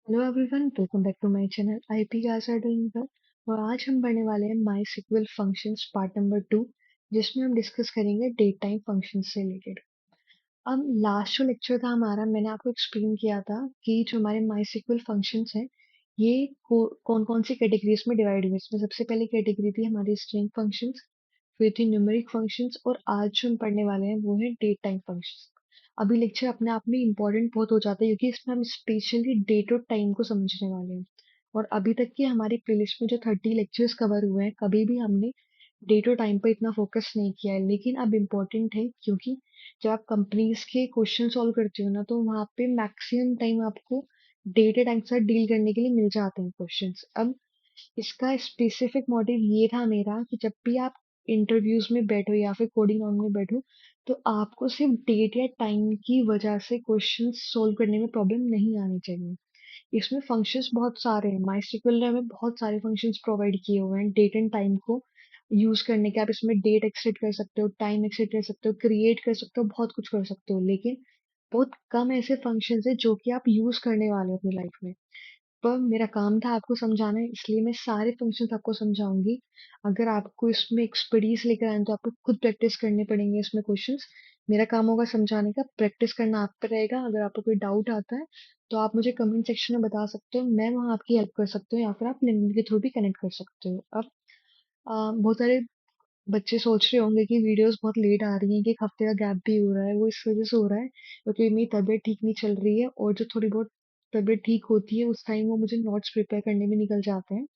Hello everyone, welcome back to my channel. I hope guys are doing well. और आज हम पढ़ने वाले हैं MySQL functions part number 2, जिसमें हम डिस्कस करेंगे डेट टाइम फंक्शंस से रिलेटेड। अब लास्ट जो लेक्चर था हमारा, मैंने आपको एक्सप्लेन किया था कि जो हमारे माई सिक्वल फंक्शंस हैं ये कौन कौन सी कैटेगरीज में डिवाइड हुए। इसमें सबसे पहली कैटेगरी थी हमारी स्ट्रिंग फंक्शंस, फिर थी न्यूमेरिक फंक्शंस, और आज जो हम पढ़ने वाले हैं वो है डेट टाइम फंक्शंस। अभी लेक्चर अपने आप में इम्पोर्टेंट बहुत हो जाता है, क्योंकि इसमें हम स्पेशली डेट और टाइम को समझने वाले हैं। और अभी तक की हमारी प्लेलिस्ट में जो 30 लेक्चर्स कवर हुए हैं, कभी भी हमने डेट और टाइम पर इतना फोकस नहीं किया है, लेकिन अब इम्पोर्टेंट है, क्योंकि जब आप कंपनीज के क्वेश्चन सॉल्व करते हो ना, तो वहाँ पे मैक्सिमम टाइम आपको डेट टाइम के साथ डील करने के लिए मिल जाते हैं क्वेश्चंस। अब इसका स्पेसिफिक मोटिव ये था मेरा कि जब भी आप इंटरव्यूज में बैठो या फिर कोडिंग राउंड में बैठो, तो आपको सिर्फ डेट या टाइम की वजह से क्वेश्चन सोल्व करने में प्रॉब्लम नहीं आनी चाहिए। इसमें फंक्शंस बहुत सारे हैं। माइस्क्ल ने हमें बहुत सारे फंक्शंस प्रोवाइड किए हुए हैं डेट एंड टाइम को यूज करने के। आप इसमें डेट एक्सेट कर सकते हो, टाइम एक्सेट कर सकते हो, क्रिएट कर सकते हो, बहुत कुछ कर सकते हो, लेकिन बहुत कम ऐसे फंक्शंस है जो कि आप यूज करने वाले हो अपनी लाइफ में। पर मेरा काम था आपको समझाना है, इसलिए मैं सारे फंक्शंस आपको समझाऊंगी। अगर आपको इसमें एक्सपर्टीज लेकर आए तो आपको खुद प्रैक्टिस करने पड़ेंगे इसमें क्वेश्चंस। मेरा काम होगा समझाने का, प्रैक्टिस करना आप पर रहेगा। अगर आपको कोई डाउट आता है तो आप मुझे कमेंट सेक्शन में बता सकते हो, मैं वहाँ आपकी हेल्प कर सकती हूँ, या फिर आप लिंक्डइन के थ्रू भी कनेक्ट कर सकते हो। अब बहुत सारे बच्चे सोच रहे होंगे कि वीडियोस बहुत लेट आ रही हैं, कि एक हफ्ते का गैप भी हो रहा है। वो इस वजह से हो रहा है क्योंकि मेरी तबीयत ठीक नहीं चल रही है, और जो थोड़ी बहुत तबीयत ठीक होती है उस टाइम वो मुझे नोट्स प्रिपेयर करने में निकल जाते हैं,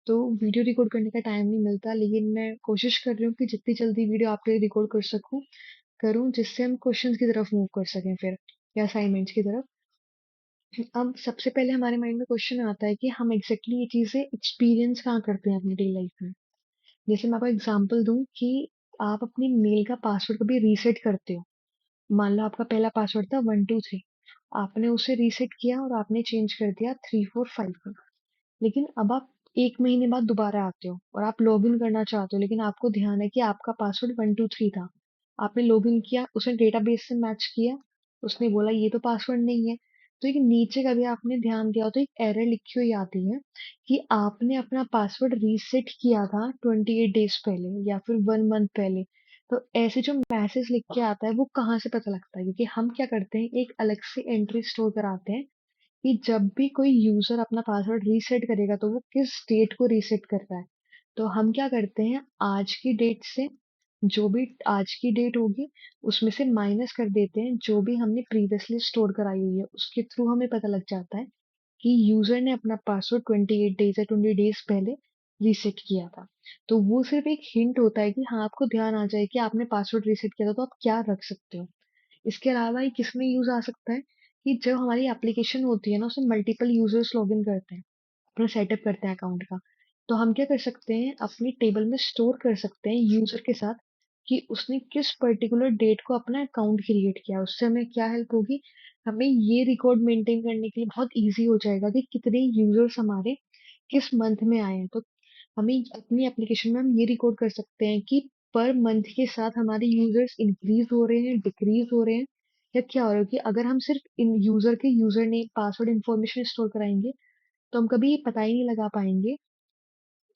तो वीडियो रिकॉर्ड करने का टाइम नहीं मिलता। लेकिन मैं कोशिश कर रही हूँ कि जितनी जल्दी वीडियो आपके लिए रिकॉर्ड कर सकूँ करूँ, जिससे हम क्वेश्चंस की तरफ मूव कर सकें फिर, या असाइनमेंट्स की तरफ। अब सबसे पहले हमारे माइंड में क्वेश्चन आता है कि हम एग्जैक्टली ये चीजें एक्सपीरियंस कहाँ करते हैं अपनी डेली लाइफ में। जैसे मैं आपको एग्जांपल दूं कि आप अपनी मेल का पासवर्ड कभी रीसेट करते हो। मान लो आपका पहला पासवर्ड था 123, आपने उसे रीसेट किया और आपने चेंज कर दिया 3451। लेकिन अब आप 1 महीने बाद दोबारा आते हो और आप लॉग इन करना चाहते हो, लेकिन आपको ध्यान है कि आपका पासवर्ड 123 था। आपने लॉग इन किया, उसने डेटाबेस से मैच किया, उसने बोला ये तो पासवर्ड नहीं है। तो एक नीचे कभी आपने ध्यान दिया हो तो एक एरर लिखी हुई आती है कि आपने अपना पासवर्ड रीसेट किया था 28 डेज पहले या फिर 1 मंथ पहले। तो ऐसे जो मैसेज लिख के आता है वो कहाँ से पता लगता है, क्योंकि हम क्या करते हैं, एक अलग से एंट्री स्टोर कराते हैं कि जब भी कोई यूजर अपना पासवर्ड रीसेट करेगा तो वो किस डेट को रीसेट कर रहा है। तो हम क्या करते हैं, आज की डेट से जो भी आज की डेट होगी उसमें से माइनस कर देते हैं जो भी हमने प्रीवियसली स्टोर कराई हुई है। उसके थ्रू हमें पता लग जाता है कि यूजर ने अपना पासवर्ड 28 डेज या 20 डेज पहले रीसेट किया था। तो वो सिर्फ एक हिंट होता है कि हाँ, आपको ध्यान आ जाए कि आपने पासवर्ड रीसेट किया था, तो आप क्या रख सकते हो। इसके अलावा ये किसमें यूज आ सकता है कि जब हमारी एप्लीकेशन होती है ना, उसमें मल्टीपल यूजर्स लॉगिन करते हैं, अपना सेटअप करते हैं अकाउंट का। तो हम क्या कर सकते हैं, अपनी टेबल में स्टोर कर सकते हैं यूजर के साथ कि उसने किस पर्टिकुलर डेट को अपना अकाउंट क्रिएट किया। उससे हमें क्या हेल्प होगी, हमें ये रिकॉर्ड मेंटेन करने के लिए बहुत इजी हो जाएगा कि कितने यूजर्स हमारे किस मंथ में आए हैं। तो हमें अपनी एप्लीकेशन में हम ये रिकॉर्ड कर सकते हैं कि पर मंथ के साथ हमारे यूजर्स इंक्रीज हो रहे हैं, डिक्रीज हो रहे हैं, या क्या हो रहा है। कि अगर हम सिर्फ इन यूजर के user name password information store कराएंगे तो हम कभी ये पता ही नहीं लगा पाएंगे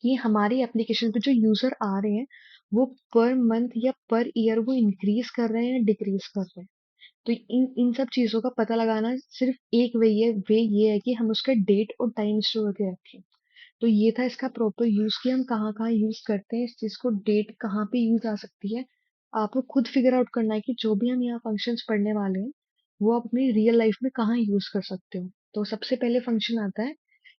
कि हमारी एप्लीकेशन पे जो यूजर आ रहे हैं वो पर मंथ या पर ईयर वो इंक्रीज कर रहे हैं या डिक्रीज कर रहे हैं। तो इन इन सब चीजों का पता लगाना सिर्फ एक वे ये है कि हम उसका डेट और टाइम स्टोर करके रखें। तो ये था इसका प्रॉपर यूज कि हम कहाँ कहाँ यूज करते हैं इस चीज को, डेट कहाँ पे यूज आ सकती है। आपको खुद फिगर आउट करना है कि जो भी हम यहाँ फंक्शंस पढ़ने वाले हैं वो आप अपनी रियल लाइफ में कहाँ यूज कर सकते हो। तो सबसे पहले फंक्शन आता है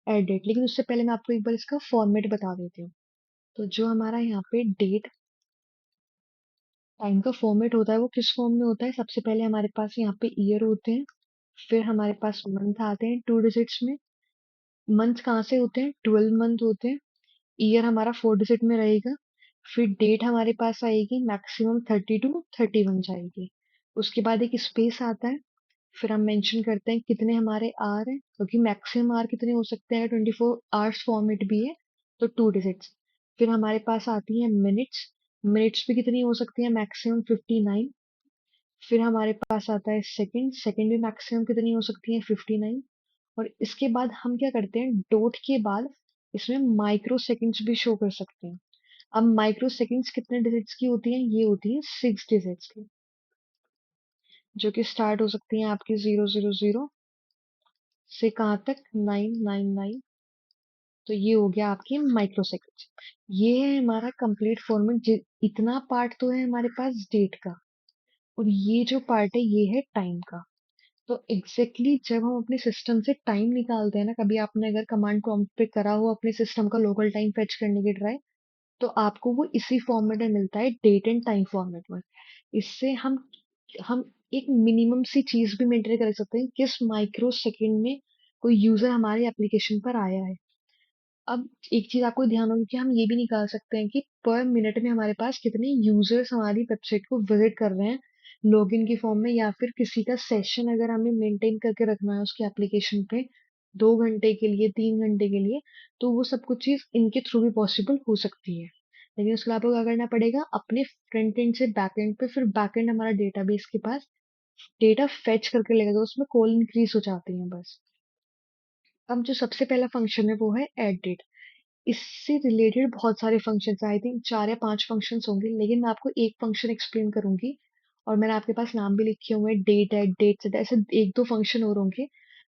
एड डेट, लेकिन उससे पहले मैं आपको एक बार इसका फॉर्मेट बता देती हूँ। तो जो हमारा यहाँ पे डेट टाइम का फॉर्मेट होता है वो किस फॉर्म में होता है, सबसे पहले हमारे पास यहाँ पे ईयर होते हैं, फिर हमारे पास मंथ आते हैं 2 डिजिट्स में। मंथ कहाँ से होते हैं, 12 मंथ होते हैं। ईयर हमारा 4 डिजिट में रहेगा। फिर डेट हमारे पास आएगी मैक्सिमम 30 to 31 जाएगी। उसके बाद एक स्पेस आता है, फिर हम मेंशन करते हैं कितने हमारे आर हैं, क्योंकि मैक्सिमम आर कितने हो सकते हैं, 24 आवर्स फॉर्मेट भी है, तो 2 डिजिट्स। फिर हमारे पास आती है मिनट्स, मिनट्स भी कितनी हो सकती है, मैक्सिमम 59। फिर हमारे पास आता है सेकंड, सेकंड भी मैक्सिमम कितनी हो सकती है, 59। और इसके बाद हम क्या करते हैं, डॉट के बाद इसमें माइक्रो सेकंड्स भी शो कर सकते हैं। अब माइक्रो सेकंड्स कितने डिजिट्स की होती हैं, ये होती है 6 डिजिट्स की, जो कि स्टार्ट हो सकती हैं आपकी 000 से कहाँ तक, 999। तो ये हो गया आपकी माइक्रो सेकंड्स। ये है हमारा कंप्लीट फॉर्मेट। इतना पार्ट तो है हमारे पास डेट का, और ये जो पार्ट है ये है टाइम का। तो एग्जैक्टली जब हम अपने सिस्टम से टाइम निकालते हैं ना, कभी आपने अगर कमांड प्रॉम्प्ट पे करा हो अपने सिस्टम का लोकल टाइम फेच करने की ट्राई, तो आपको वो इसी फॉर्मेट में मिलता है, डेट एंड टाइम फॉर्मेट में। इससे हम एक मिनिमम सी चीज भी मेंटेन कर सकते हैं, किस माइक्रो सेकंड में कोई यूजर हमारे एप्लीकेशन पर आया है। अब एक चीज आपको ध्यान होगी कि हम ये भी निकाल सकते हैं कि पर मिनट में हमारे पास कितने यूजर्स हमारी वेबसाइट को विजिट कर रहे हैं लॉगिन की फॉर्म में, या फिर किसी का सेशन अगर हमें मेंटेन करके रखना है उसके एप्लीकेशन पे 2 घंटे के लिए, 3 घंटे के लिए, तो वो सब कुछ चीज इनके थ्रू भी पॉसिबल हो सकती है। लेकिन उसके लिए आपको क्या करना पड़ेगा, अपने फ्रंट एंड से बैक एंड पे, फिर बैक एंड हमारा डेटाबेस के पास डेटा फेच करके लेगा, तो उसमें कॉल इंक्रीज हो जाती है बस। अब जो सबसे पहला फंक्शन है वो है एड डेट। इससे रिलेटेड बहुत सारे फंक्शंस, आई थिंक 4 या 5 फंक्शंस होंगे, लेकिन मैं आपको एक फंक्शन एक्सप्लेन करूंगी। और मैंने आपके पास नाम भी लिखे हुए हैं, डेट एट, डेट सेट, ऐसे 1-2 फंक्शन और होंगे।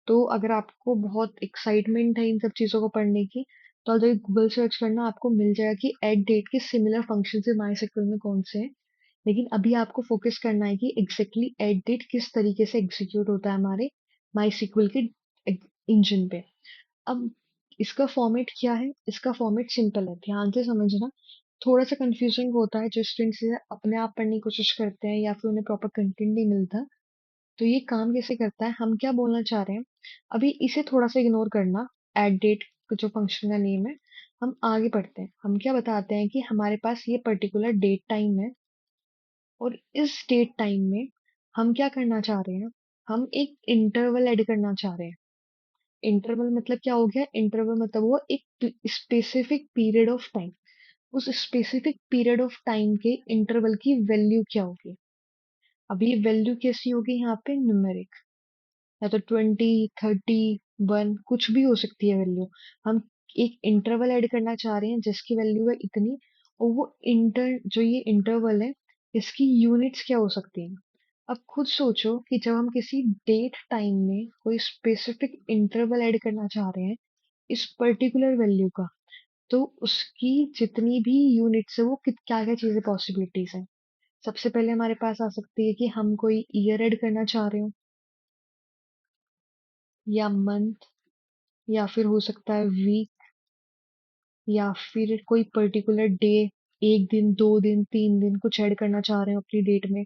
तो अगर आपको बहुत एक्साइटमेंट है इन सब चीजों को पढ़ने की, तो आप जाके गूगल सर्च करना, आपको मिल जाएगा कि एट डेट के सिमिलर फंक्शन है माई में कौन से हैं। लेकिन अभी आपको फोकस करना है कि एग्जैक्टली एट डेट किस तरीके से एग्जीक्यूट होता है हमारे माई के इंजन पे। अब इसका फॉर्मेट क्या है, इसका फॉर्मेट सिंपल है, ध्यान से समझना। थोड़ा सा कंफ्यूजिंग होता है जो स्टूडेंट्स इसे अपने आप पढ़ने की कोशिश करते हैं या फिर उन्हें प्रॉपर कंटेंट नहीं मिलता। तो ये काम कैसे करता है, हम क्या बोलना चाह रहे हैं, अभी इसे थोड़ा सा इग्नोर करना, एट डेट जो फंक्शन का नेम है। हम आगे बढ़ते हैं, हम क्या बताते हैं कि हमारे पास ये पर्टिकुलर डेट टाइम है, और इस डेट टाइम में हम क्या करना चाह रहे हैं, हम एक इंटरवल ऐड करना चाह रहे हैं। इंटरवल मतलब क्या हो गया, इंटरवल मतलब वो एक स्पेसिफिक पीरियड ऑफ टाइम, उस स्पेसिफिक पीरियड ऑफ टाइम के इंटरवल की वैल्यू क्या होगी। अब ये वैल्यू कैसी होगी, यहाँ पे न्यूमेरिक, या तो 20, 30, 1, कुछ भी हो सकती है वैल्यू। हम एक इंटरवल ऐड करना चाह रहे हैं जिसकी वैल्यू है इतनी, और वो जो ये इंटरवल है, इसकी यूनिट्स क्या हो सकती हैं। अब खुद सोचो कि जब हम किसी डेट टाइम में कोई स्पेसिफिक इंटरवल ऐड करना चाह रहे हैं इस पर्टिकुलर वैल्यू का, तो उसकी जितनी भी यूनिट्स है वो क्या क्या चीजें पॉसिबिलिटीज हैं। सबसे पहले हमारे पास आ सकती है कि हम कोई ईयर ऐड करना चाह रहे हो, या मंथ, या फिर हो सकता है वीक, या फिर कोई पर्टिकुलर डे, 1 दिन, 2 दिन, 3 दिन कुछ ऐड करना चाह रहे हो अपनी डेट में।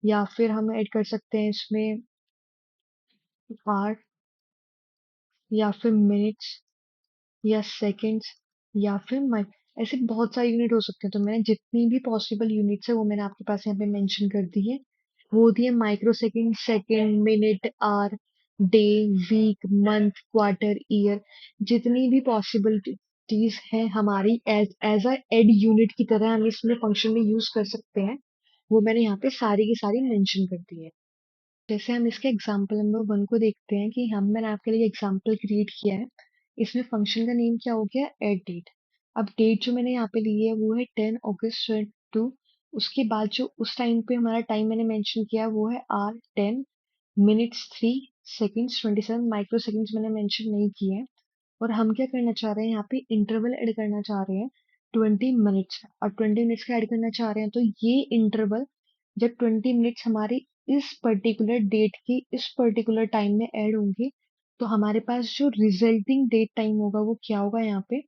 या फिर हम ऐड कर सकते हैं इसमें आवर, या फिर मिनट्स, या सेकंड्स, या फिर ऐसे बहुत सारे यूनिट हो सकते हैं। तो मैंने जितनी भी पॉसिबल यूनिट्स है वो मैंने आपके पास यहाँ पे मेंशन कर दी है। वो होती है micro second, second, minute, hour, day, week, month, quarter, year. जितनी भी पॉसिबिलिटीज है हमारी as as a add unit की तरह हम इसमें फंक्शन में यूज कर सकते हैं, वो मैंने यहाँ पे सारी की सारी मेंशन कर दी है। जैसे हम इसके एग्जाम्पल नंबर 1 को देखते हैं कि मैंने आपके लिए एग्जाम्पल क्रिएट किया है। इसमें फंक्शन का नेम क्या हो गया, एट डेट। अब डेट जो मैंने यहाँ पे ली है वो है 10 अगस्त 2022। उसके बाद जो उस टाइम पे हमारा टाइम मैंने मेंशन किया वो है hour 10, minutes 3, seconds 27, micro seconds मैंने मेंशन नहीं किए हैं। और हम क्या करना चाह रहे हैं, यहाँ पे इंटरवल ऐड करना चाह रहे हैं 20 मिनट्स, और 20 मिनट्स का ऐड करना चाह रहे हैं। तो ये इंटरवल जब 20 मिनट्स हमारे इस पर्टिकुलर डेट की इस पर्टिकुलर टाइम में ऐड होंगे, तो हमारे पास जो रिजल्टिंग डेट टाइम होगा वो क्या होगा, यहाँ पे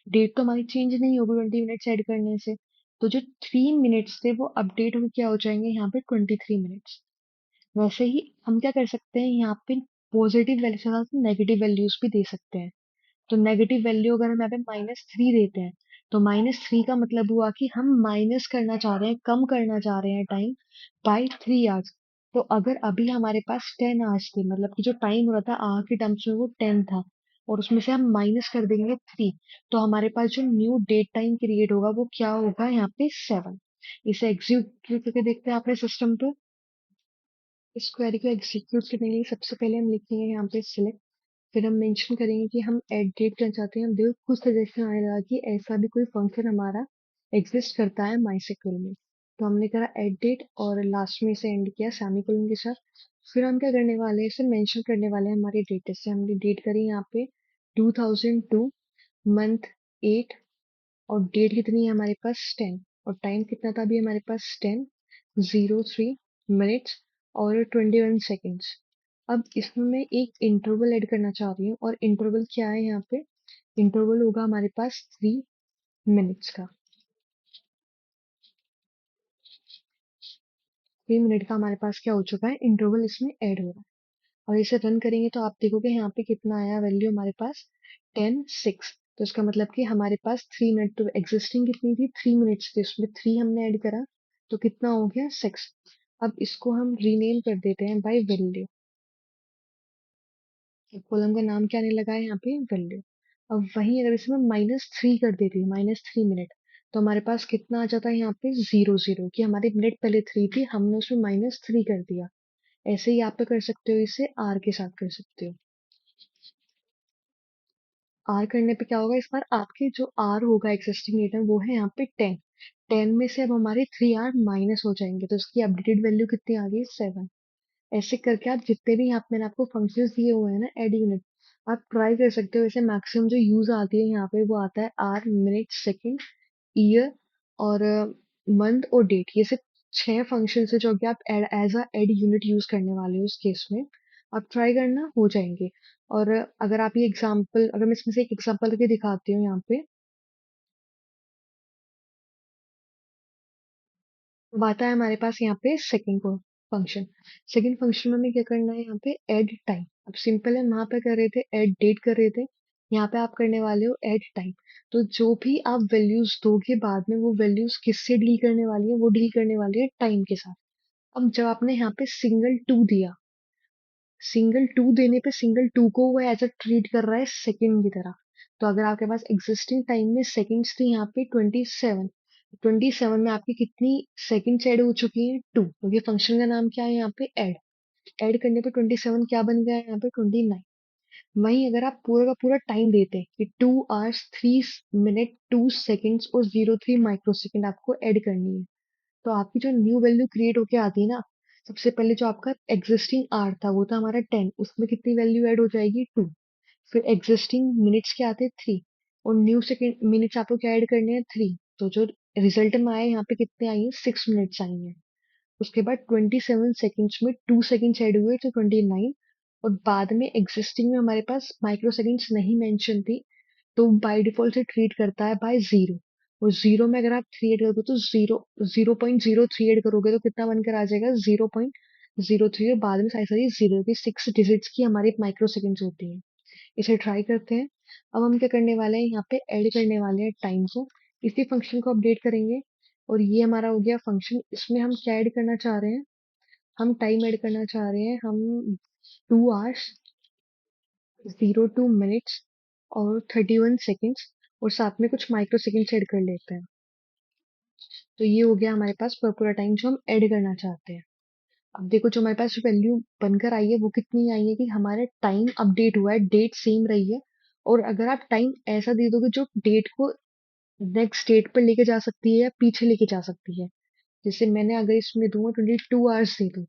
डेट तो हमारी चेंज नहीं होगी 20 मिनट्स ऐड करने से। तो जो 3 मिनट्स थे वो अपडेट होकर क्या हो जाएंगे, यहाँ पे 23 मिनट्स। वैसे ही हम क्या कर सकते हैं, यहाँ पे पॉजिटिव वैल्यू के साथ नेगेटिव वैल्यूज भी दे सकते हैं। तो नेगेटिव वैल्यू अगर हम यहाँ पे -3 देते हैं, तो -3 का मतलब हुआ कि हम माइनस करना चाह रहे हैं, कम करना चाह रहे हैं टाइम बाई 3 आवर्स। तो अगर अभी हमारे पास 10 आवर्स थे, मतलब कि जो टाइम हो रहा था आवर के टर्म्स में वो 10 था, और उसमें से हम माइनस कर देंगे 3, तो हमारे पास जो न्यू डेट टाइम क्रिएट होगा वो क्या होगा, यहाँ पे 7। इसे एग्जीक्यूट करके देखते हैं अपने सिस्टम पे। इस क्वेरी को एग्जीक्यूट करने के लिए सबसे पहले हम लिखेंगे यहाँ पे सिलेक्ट फिर हम मेंशन करेंगे कि हम एट डेट करना चाहते हैं। हम देखो कुछ सजेशन आने लगा कि ऐसा भी कोई फंक्शन हमारा एग्जिस्ट करता है माइस्क्ल में। तो हमने करा एट डेट और लास्ट में इसे एंड किया सेमीकोलन के साथ। फिर हम क्या करने वाले हैं, इसे मेंशन करने वाले हैं हमारी डेट। जैसे हमने डेट करी यहाँ पे 2002, मंथ 8, और डेट कितनी है हमारे पास 10, और टाइम कितना था अभी हमारे पास 10:03 और 21 सेकेंड्स। अब इसमें मैं एक इंटरवल ऐड करना चाह रही हूँ, और इंटरवल क्या है यहाँ पे, इंटरवल होगा हमारे पास 3 मिनट्स का। 3 मिनट का हमारे पास क्या हो चुका है, इंटरवल इसमें ऐड हो रहा है। और इसे रन करेंगे तो आप देखोगे यहाँ पे कितना आया वैल्यू हमारे पास 10:06। तो इसका मतलब कि हमारे पास 3 मिनट, तो एग्जिस्टिंग कितनी थी 3 मिनट्स थी, उसमें 3 हमने ऐड करा तो कितना हो गया 6। अब इसको हम रीनेम कर देते हैं बाय वैल्यू। कॉलम का नाम क्या आने लगा है यहाँ पे, वैल्यू। अब वहीं अगर इसमें -3 कर देती, -3 मिनट, तो हमारे पास कितना आ जाता है यहाँ पे 0 0, कि हमारी मिनट पहले 3 थी, हमने उसमें -3 कर दिया। ऐसे ही आप पे कर सकते हो, इसे आर के साथ कर सकते हो। आर करने पे क्या होगा, इस बार आपके जो आर होगा एग्जिस्टिंग डेटा वो है यहाँ पे 10। 10 में से अब हमारे 3 आर माइनस हो जाएंगे, तो इसकी अपडेटेड वैल्यू कितनी आ गई 7। ऐसे करके आप जितने भी यहाँ पे मैंने आपको फंक्शंस दिए हुए हैं ना ऐड यूनिट, आप ट्राई कर सकते हो। वैसे मैक्सिमम जो यूज आती है यहाँ पे वो आता है आर, मिनट, सेकंड, ईयर और मंथ और डेट। ये सिर्फ 6 फंक्शन है जो कि आप add as a add unit use करने वाले हो। इस केस में आप ट्राई करना, हो जाएंगे। और अगर आप ये एग्जांपल, अगर मैं इसमें से एक एग्जांपल करके दिखाती हूँ यहाँ पे, अब आता है हमारे पास यहाँ पे सेकंड फंक्शन। सेकंड फंक्शन में हमें क्या करना है, यहाँ पे ऐड टाइम। अब सिंपल है, वहां पे कर रहे थे ऐड डेट कर रहे थे, यहाँ पे आप करने वाले हो ऐड टाइम। तो जो भी आप वैल्यूज दोगे बाद में, वो वैल्यूज किससे डील करने वाली है, वो डील करने वाली है टाइम के साथ। अब जब आपने यहाँ पे सिंगल टू दिया, सिंगल टू देने पे सिंगल टू को वो एज अ ट्रीट कर रहा है सेकंड की तरह। तो अगर आपके पास एग्जिस्टिंग टाइम में सेकंड्स थी यहाँ पे 27, 27 में आपकी कितनी सेकंड्स ऐड हो चुकी हैं 2, तो ये फंक्शन का नाम क्या है यहाँ पे ऐड। ऐड करने पे 27 क्या बन गया है यहाँ पे 29। वहीं अगर आप पूरा का पूरा टाइम देते कि 2 hours 3 minutes 2 seconds और 03 माइक्रो सेकेंड आपको ऐड करनी है, तो आपकी जो न्यू वैल्यू क्रिएट होके आती है ना, सबसे पहले जो आपका एग्जिस्टिंग आर था वो था हमारा 10, उसमें कितनी वैल्यू ऐड हो जाएगी 2। फिर एग्जिस्टिंग मिनट्स के आते 3, और न्यू सेकेंड मिनट्स आपको क्या ऐड करने हैं 3। तो जो रिजल्ट में आए यहाँ पे कितने आई हैं 6 मिनट्स आई हैं। उसके बाद 27 सेकेंड्स में 2 सेकेंड्स ऐड हुए तो 29। और बाद में एग्जिस्टिंग में हमारे पास माइक्रो सेकेंड्स नहीं मेंशन थी, तो बाय डिफॉल्ट से ट्रीट करता है बाय 0। और 0 में अगर आप 3 ऐड करोगे तो 0.03 ऐड करोगे तो कितना बनकर आ जाएगा 0.03, और बाद में सारी सारी जीरो की 6 डिजिट्स की हमारी माइक्रो सेकेंड्स होती है। इसे ट्राई करते हैं। अब हम क्या करने वाले हैं, यहाँ पे ऐड करने वाले हैं टाइम को। इसी फंक्शन को अपडेट करेंगे, और ये हमारा हो गया फंक्शन। इसमें हम क्या ऐड करना चाह रहे हैं, हम टाइम ऐड करना चाह रहे हैं, हम 2 hours 02 minutes और 31 seconds, और साथ में कुछ माइक्रो सेकेंड्स ऐड कर लेते हैं। तो ये हो गया हमारे पास पूरा टाइम जो हम ऐड करना चाहते हैं। अब देखो जो हमारे पास वैल्यू बनकर आई है वो कितनी आई है, कि हमारा टाइम अपडेट हुआ है, डेट सेम रही है। और अगर आप टाइम ऐसा दे दोगे जो डेट को नेक्स्ट डेट पर लेके जा सकती है या पीछे लेके जा सकती है, जैसे मैंने अगर इसमें दूंगा 22 hours दे दूं,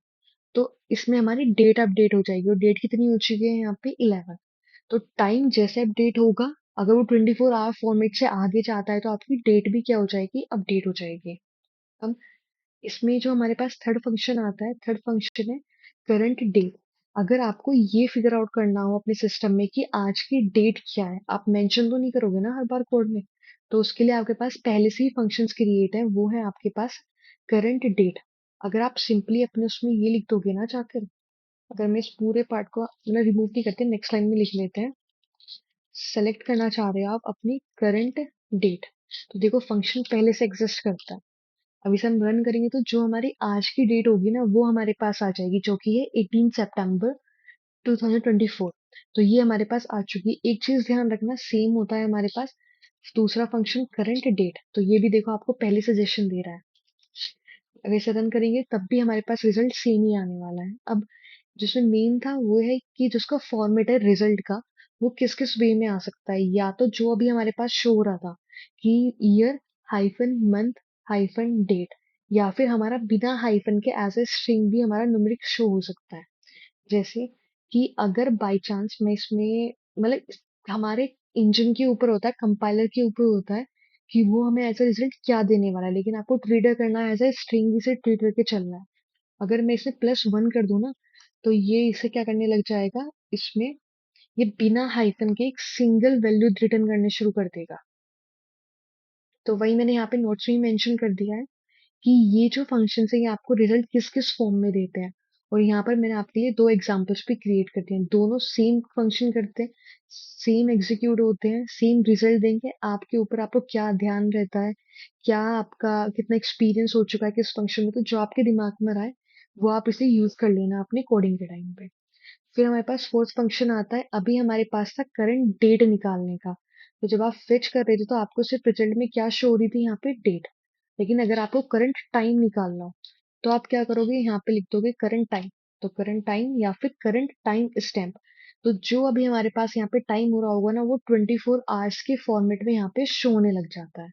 तो इसमें हमारी डेट अपडेट हो जाएगी, और डेट कितनी हो चुकी है यहाँ पे 11। तो टाइम जैसे अपडेट होगा, अगर वो 24 आवर फॉर्मेट से आगे जाता है तो आपकी डेट भी क्या हो जाएगी, अपडेट हो जाएगी। अब इसमें जो हमारे पास थर्ड फंक्शन आता है, थर्ड फंक्शन है करंट डेट। अगर आपको ये फिगर आउट करना हो अपने सिस्टम में कि आज की डेट क्या है, आप मेंशन तो नहीं करोगे ना हर बार कोड में, तो उसके लिए आपके पास पहले से ही फंक्शंस क्रिएट है, वो है आपके पास करंट डेट। अगर आप सिंपली अपने उसमें ये लिख दोगे ना जाकर, अगर मैं इस पूरे पार्ट को मतलब रिमूव नहीं करते, नेक्स्ट लाइन में लिख लेते हैं, सेलेक्ट करना चाह रहे हो आप अपनी करंट डेट, तो देखो फंक्शन पहले से एग्जिस्ट करता है। अब इसे हम रन करेंगे तो जो हमारी आज की डेट होगी ना वो हमारे पास आ जाएगी, जो कि है 18 सितंबर 2024। तो ये हमारे पास आ चुकी है। एक चीज ध्यान रखना, सेम होता है हमारे पास दूसरा फंक्शन करंट डेट, तो ये भी देखो आपको पहले सजेशन दे रहा है। अगर इसे रन करेंगे तब भी हमारे पास रिजल्ट सेम ही आने वाला है। अब जिसमें मेन था वो है कि जिसका फॉर्मेट है रिजल्ट का, वो किस किस वे में आ सकता है, या तो जो अभी हमारे पास शो हो रहा था कि year hyphen month hyphen date, या फिर हमारा बिना हाइफन के एज ए स्ट्रिंग भी हमारा न्यूमेरिक शो हो सकता है। जैसे कि अगर बाय चांस मैं इसमें मतलब हमारे इंजन के ऊपर होता है, कंपाइलर के ऊपर होता है कि वो हमें एज अ रिजल्ट क्या देने वाला है, लेकिन आपको ट्रीटर करना है एज अ स्ट्रिंग, इसे ट्रीट करके चलना है। अगर मैं इसे +1 कर दूं ना, तो ये इसे क्या करने लग जाएगा, इसमें ये बिना हाइफन के एक सिंगल वैल्यू रिटर्न करने शुरू कर देगा। तो वही मैंने यहाँ पे नोट्स में मेंशन कर दिया है कि ये जो फंक्शन है ये आपको रिजल्ट किस किस फॉर्म में देते हैं। और यहाँ पर मैंने आपके लिए दो एग्जांपल्स भी क्रिएट कर दिए हैं, दोनों सेम फंक्शन करते हैं, सेम एग्जीक्यूट होते हैं, सेम रिजल्ट देंगे। आपके ऊपर आपको क्या ध्यान रहता है, क्या आपका कितना एक्सपीरियंस हो चुका है किस फंक्शन में, तो जो आपके दिमाग में रहा है वो आप इसे यूज कर लेना अपने कोडिंग के टाइम पे। फिर हमारे पास फोर्थ फंक्शन आता है, अभी हमारे पास था करंट डेट निकालने का। तो जब आप फेच कर रहे थे तो आपको सिर्फ रिजल्ट में क्या शो हो रही थी, यहाँ पे डेट। लेकिन अगर आपको करंट टाइम निकालना हो तो आप क्या करोगे, यहाँ पे लिख दोगे करंट टाइम। तो करंट टाइम या फिर करंट टाइम स्टैम्प। तो जो अभी हमारे पास यहाँ पे टाइम हो रहा होगा ना, वो 24 आवर्स के फॉर्मेट में यहाँ पे शो होने लग जाता है।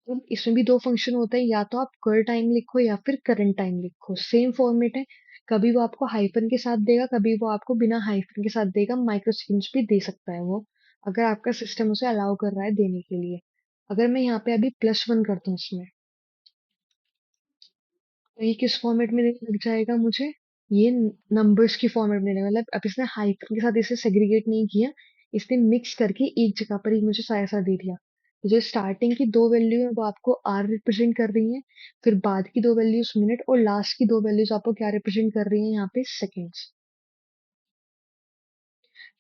तो इसमें भी दो फंक्शन होते हैं, या तो आप कर टाइम लिखो या फिर करंट टाइम लिखो, सेम फॉर्मेट है। कभी वो आपको हाइफन के साथ देगा, कभी वो आपको बिना हाइफन के साथ देगा, माइक्रो सेकेंड्स भी दे सकता है वो, अगर आपका सिस्टम उसे अलाउ कर रहा है देने के लिए। अगर मैं यहाँ पे अभी +1 करता हूँ इसमें, तो ये किस फॉर्मेट में देने लग जाएगा मुझे, ये नंबर्स की फॉर्मेट में देने, मतलब अब इसने हाइफन के साथ इसे सेग्रीगेट नहीं किया, इसने मिक्स करके एक जगह पर ही मुझे सारा सा दे दिया। तो जो स्टार्टिंग की दो वैल्यू है वो आपको आर रिप्रेजेंट कर रही है, फिर बाद की दो वैल्यूज मिनट, और लास्ट की दो वैल्यूज आपको क्या रिप्रेजेंट कर रही है यहाँ पे, सेकेंड्स।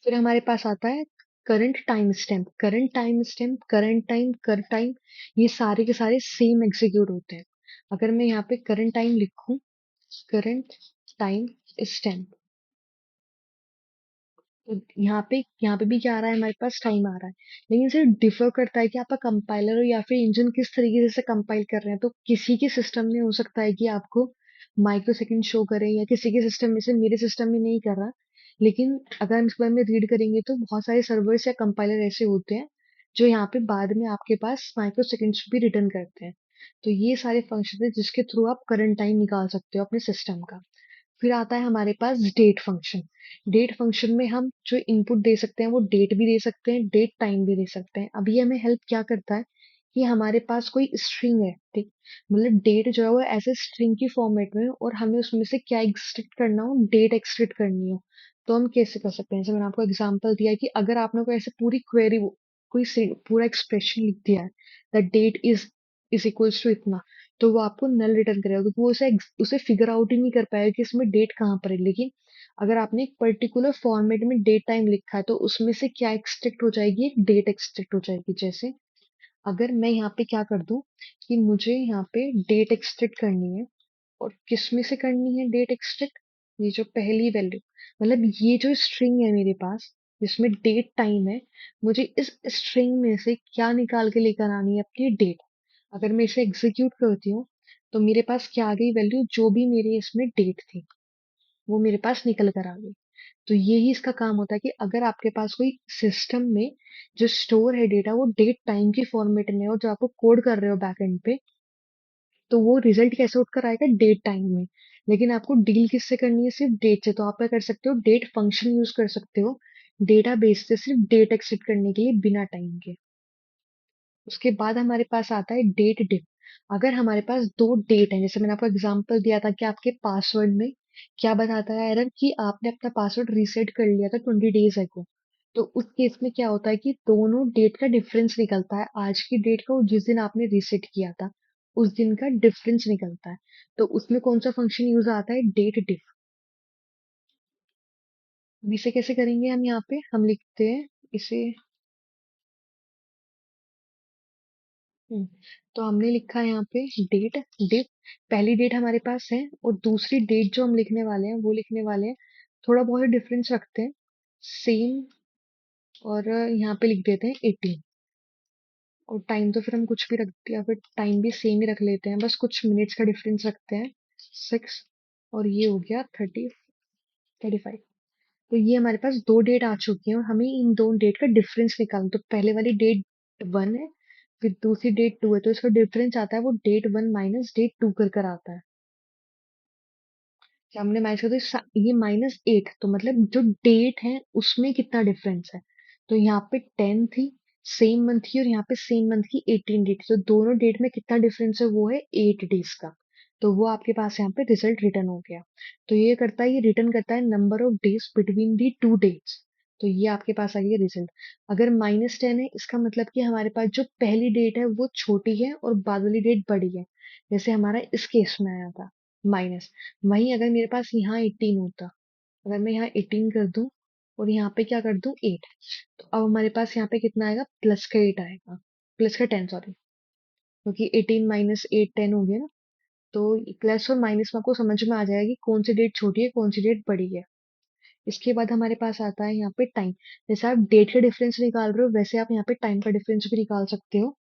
फिर हमारे पास आता है current time stamp. Current time stamp, current time, कर टाइम, ये सारे के सारे सेम एग्जीक्यूट होते हैं। अगर मैं यहाँ पे करंट टाइम लिखूं, करंट टाइम स्टैम्प, तो यहाँ पे भी क्या आ रहा है, हमारे पास टाइम आ रहा है। लेकिन सिर्फ डिफर करता है कि आपका कंपाइलर हो या फिर इंजन किस तरीके से कंपाइल कर रहे हैं। तो किसी के सिस्टम में हो सकता है कि आपको माइक्रो सेकंड शो करे, या किसी के सिस्टम में से, मेरे सिस्टम में नहीं कर रहा। लेकिन अगर हम इसके बारे में रीड करेंगे तो बहुत सारे सर्वर्स या कंपाइलर ऐसे होते हैं जो यहाँ पे बाद में आपके पास माइक्रो सेकंड्स भी रिटर्न करते हैं। तो ये सारे फंक्शन है जिसके थ्रू आप करंट टाइम निकाल सकते हो अपने सिस्टम का। फिर आता है हमारे पास डेट फंक्शन। डेट फंक्शन में हम जो इनपुट दे सकते हैं वो डेट भी दे सकते हैं, डेट टाइम भी दे सकते हैं। अब ये हमें हेल्प क्या करता है कि हमारे पास कोई स्ट्रिंग है, ठीक, मतलब डेट जो है वो ऐसे स्ट्रिंग की फॉर्मेट में, और हमें उसमें से क्या एक्सट्रैक्ट करना हो, डेट एक्सट्रैक्ट करनी हो, तो हम कैसे कर सकते हैं। जैसे मैंने आपको एग्जांपल दिया है कि अगर आपने कोई ऐसे पूरी क्वेरी, पूरा एक्सप्रेशन लिख दिया है, the date is equals to इतना, तो वो आपको नल रिटर्न करेगा, क्योंकि वो उसे फिगर आउट ही नहीं कर पाएगा कि इसमें डेट कहाँ पर है। लेकिन अगर आपने एक पर्टिकुलर फॉर्मेट में डेट टाइम लिखा है तो उसमें से क्या एक्सट्रैक्ट हो जाएगी, एक डेट एक्सट्रैक्ट हो जाएगी। जैसे अगर मैं यहाँ पे क्या कर दूं कि मुझे यहाँ पे डेट एक्सट्रैक्ट करनी है, और किस में से करनी है डेट एक्सट्रैक्ट, ये जो पहली वैल्यू, मतलब ये जो स्ट्रिंग है मेरे पास जिसमें डेट टाइम है, मुझे इस स्ट्रिंग में से क्या निकाल के लेकर आनी है, अपनी डेट। अगर मैं इसे एग्जीक्यूट करती हूँ तो मेरे पास क्या आ गई वैल्यू, जो भी मेरे इसमें डेट थी वो मेरे पास निकल कर आ गई। तो यही इसका काम होता है कि अगर आपके पास कोई सिस्टम में जो स्टोर है डेटा वो डेट टाइम की फॉर्मेट में है, और जो आपको कोड कर रहे हो बैकएंड पे, तो वो रिजल्ट कैसे उठकर आएगा, डेट टाइम में। लेकिन आपको डील किससे करनी है, सिर्फ डेट से। तो आप क्या कर सकते हो, डेट फंक्शन यूज कर सकते हो डेटा बेस से सिर्फ डेट एक्सेप्ट करने के लिए बिना टाइम के। उसके बाद हमारे पास आता है डेट डिफ। अगर हमारे पास दो डेट है, जैसे मैंने आपको एग्जांपल दिया था कि आपके पासवर्ड में क्या बताता है एरर, कि आपने अपना पासवर्ड रीसेट कर लिया था 20 डेज अगो, तो उस केस में क्या होता है कि दोनों डेट का डिफरेंस निकलता है, आज की डेट का और जिस दिन आपने रीसेट किया था उस दिन का डिफरेंस निकलता है। तो उसमें कौन सा फंक्शन यूज आता है, डेट डिफ। अब इसे कैसे करेंगे, हम यहाँ पे हम लिखते हैं इसे। हम्म, तो हमने लिखा है यहाँ पे डेट डिफ। पहली डेट हमारे पास है, और दूसरी डेट जो हम लिखने वाले हैं वो लिखने वाले हैं, थोड़ा बहुत डिफरेंस रखते हैं, सेम, और यहाँ पे लिख देते हैं 18। और टाइम तो फिर हम कुछ भी रख दिया, फिर टाइम भी सेम ही रख लेते हैं, बस कुछ मिनट्स का डिफरेंस रखते हैं, 6, और ये हो गया 30, 35। तो ये हमारे पास दो डेट आ चुकी हैं और हमें इन दोनों डेट का डिफरेंस निकालना। तो पहले वाली डेट 1 है, फिर दूसरी डेट 2 है, तो इसका डिफरेंस आता है वो डेट 1 माइनस डेट 2 कर कर आता है। जब हमने माइनस कर दिया ये -8, तो मतलब जो डेट है उसमें कितना डिफरेंस है। तो यहाँ पे 10 थी, सेम मंथ की, और यहाँ पे सेम मंथ की 18 डेट, तो दोनों डेट में कितना डिफरेंस है वो है 8 डेज का। तो वो आपके पास यहाँ पे रिजल्ट रिटर्न हो गया। तो ये करता है, ये रिटर्न करता है number of days between the two dates. तो ये आपके पास आ गया रिजल्ट। अगर -10 है, इसका मतलब कि हमारे पास जो पहली डेट है वो छोटी है और बाद वाली डेट बड़ी है, जैसे हमारा इस केस में आया था माइनस। वहीं अगर मेरे पास यहाँ 18 होता, अगर मैं यहाँ 18 कर दूं और यहाँ पे क्या कर दूं 8, तो अब हमारे पास यहाँ पे कितना आएगा, प्लस का 8 आएगा, प्लस का 10 सॉरी, क्योंकि 18 माइनस 8 10 हो गया ना। तो प्लस और माइनस में आपको समझ में आ जाएगा कि कौन सी डेट छोटी है कौन सी डेट बड़ी है। इसके बाद हमारे पास आता है यहाँ पे टाइम। जैसे आप डेट का डिफरेंस निकाल रहे हो, वैसे आप यहाँ पे टाइम का डिफरेंस भी निकाल सकते हो।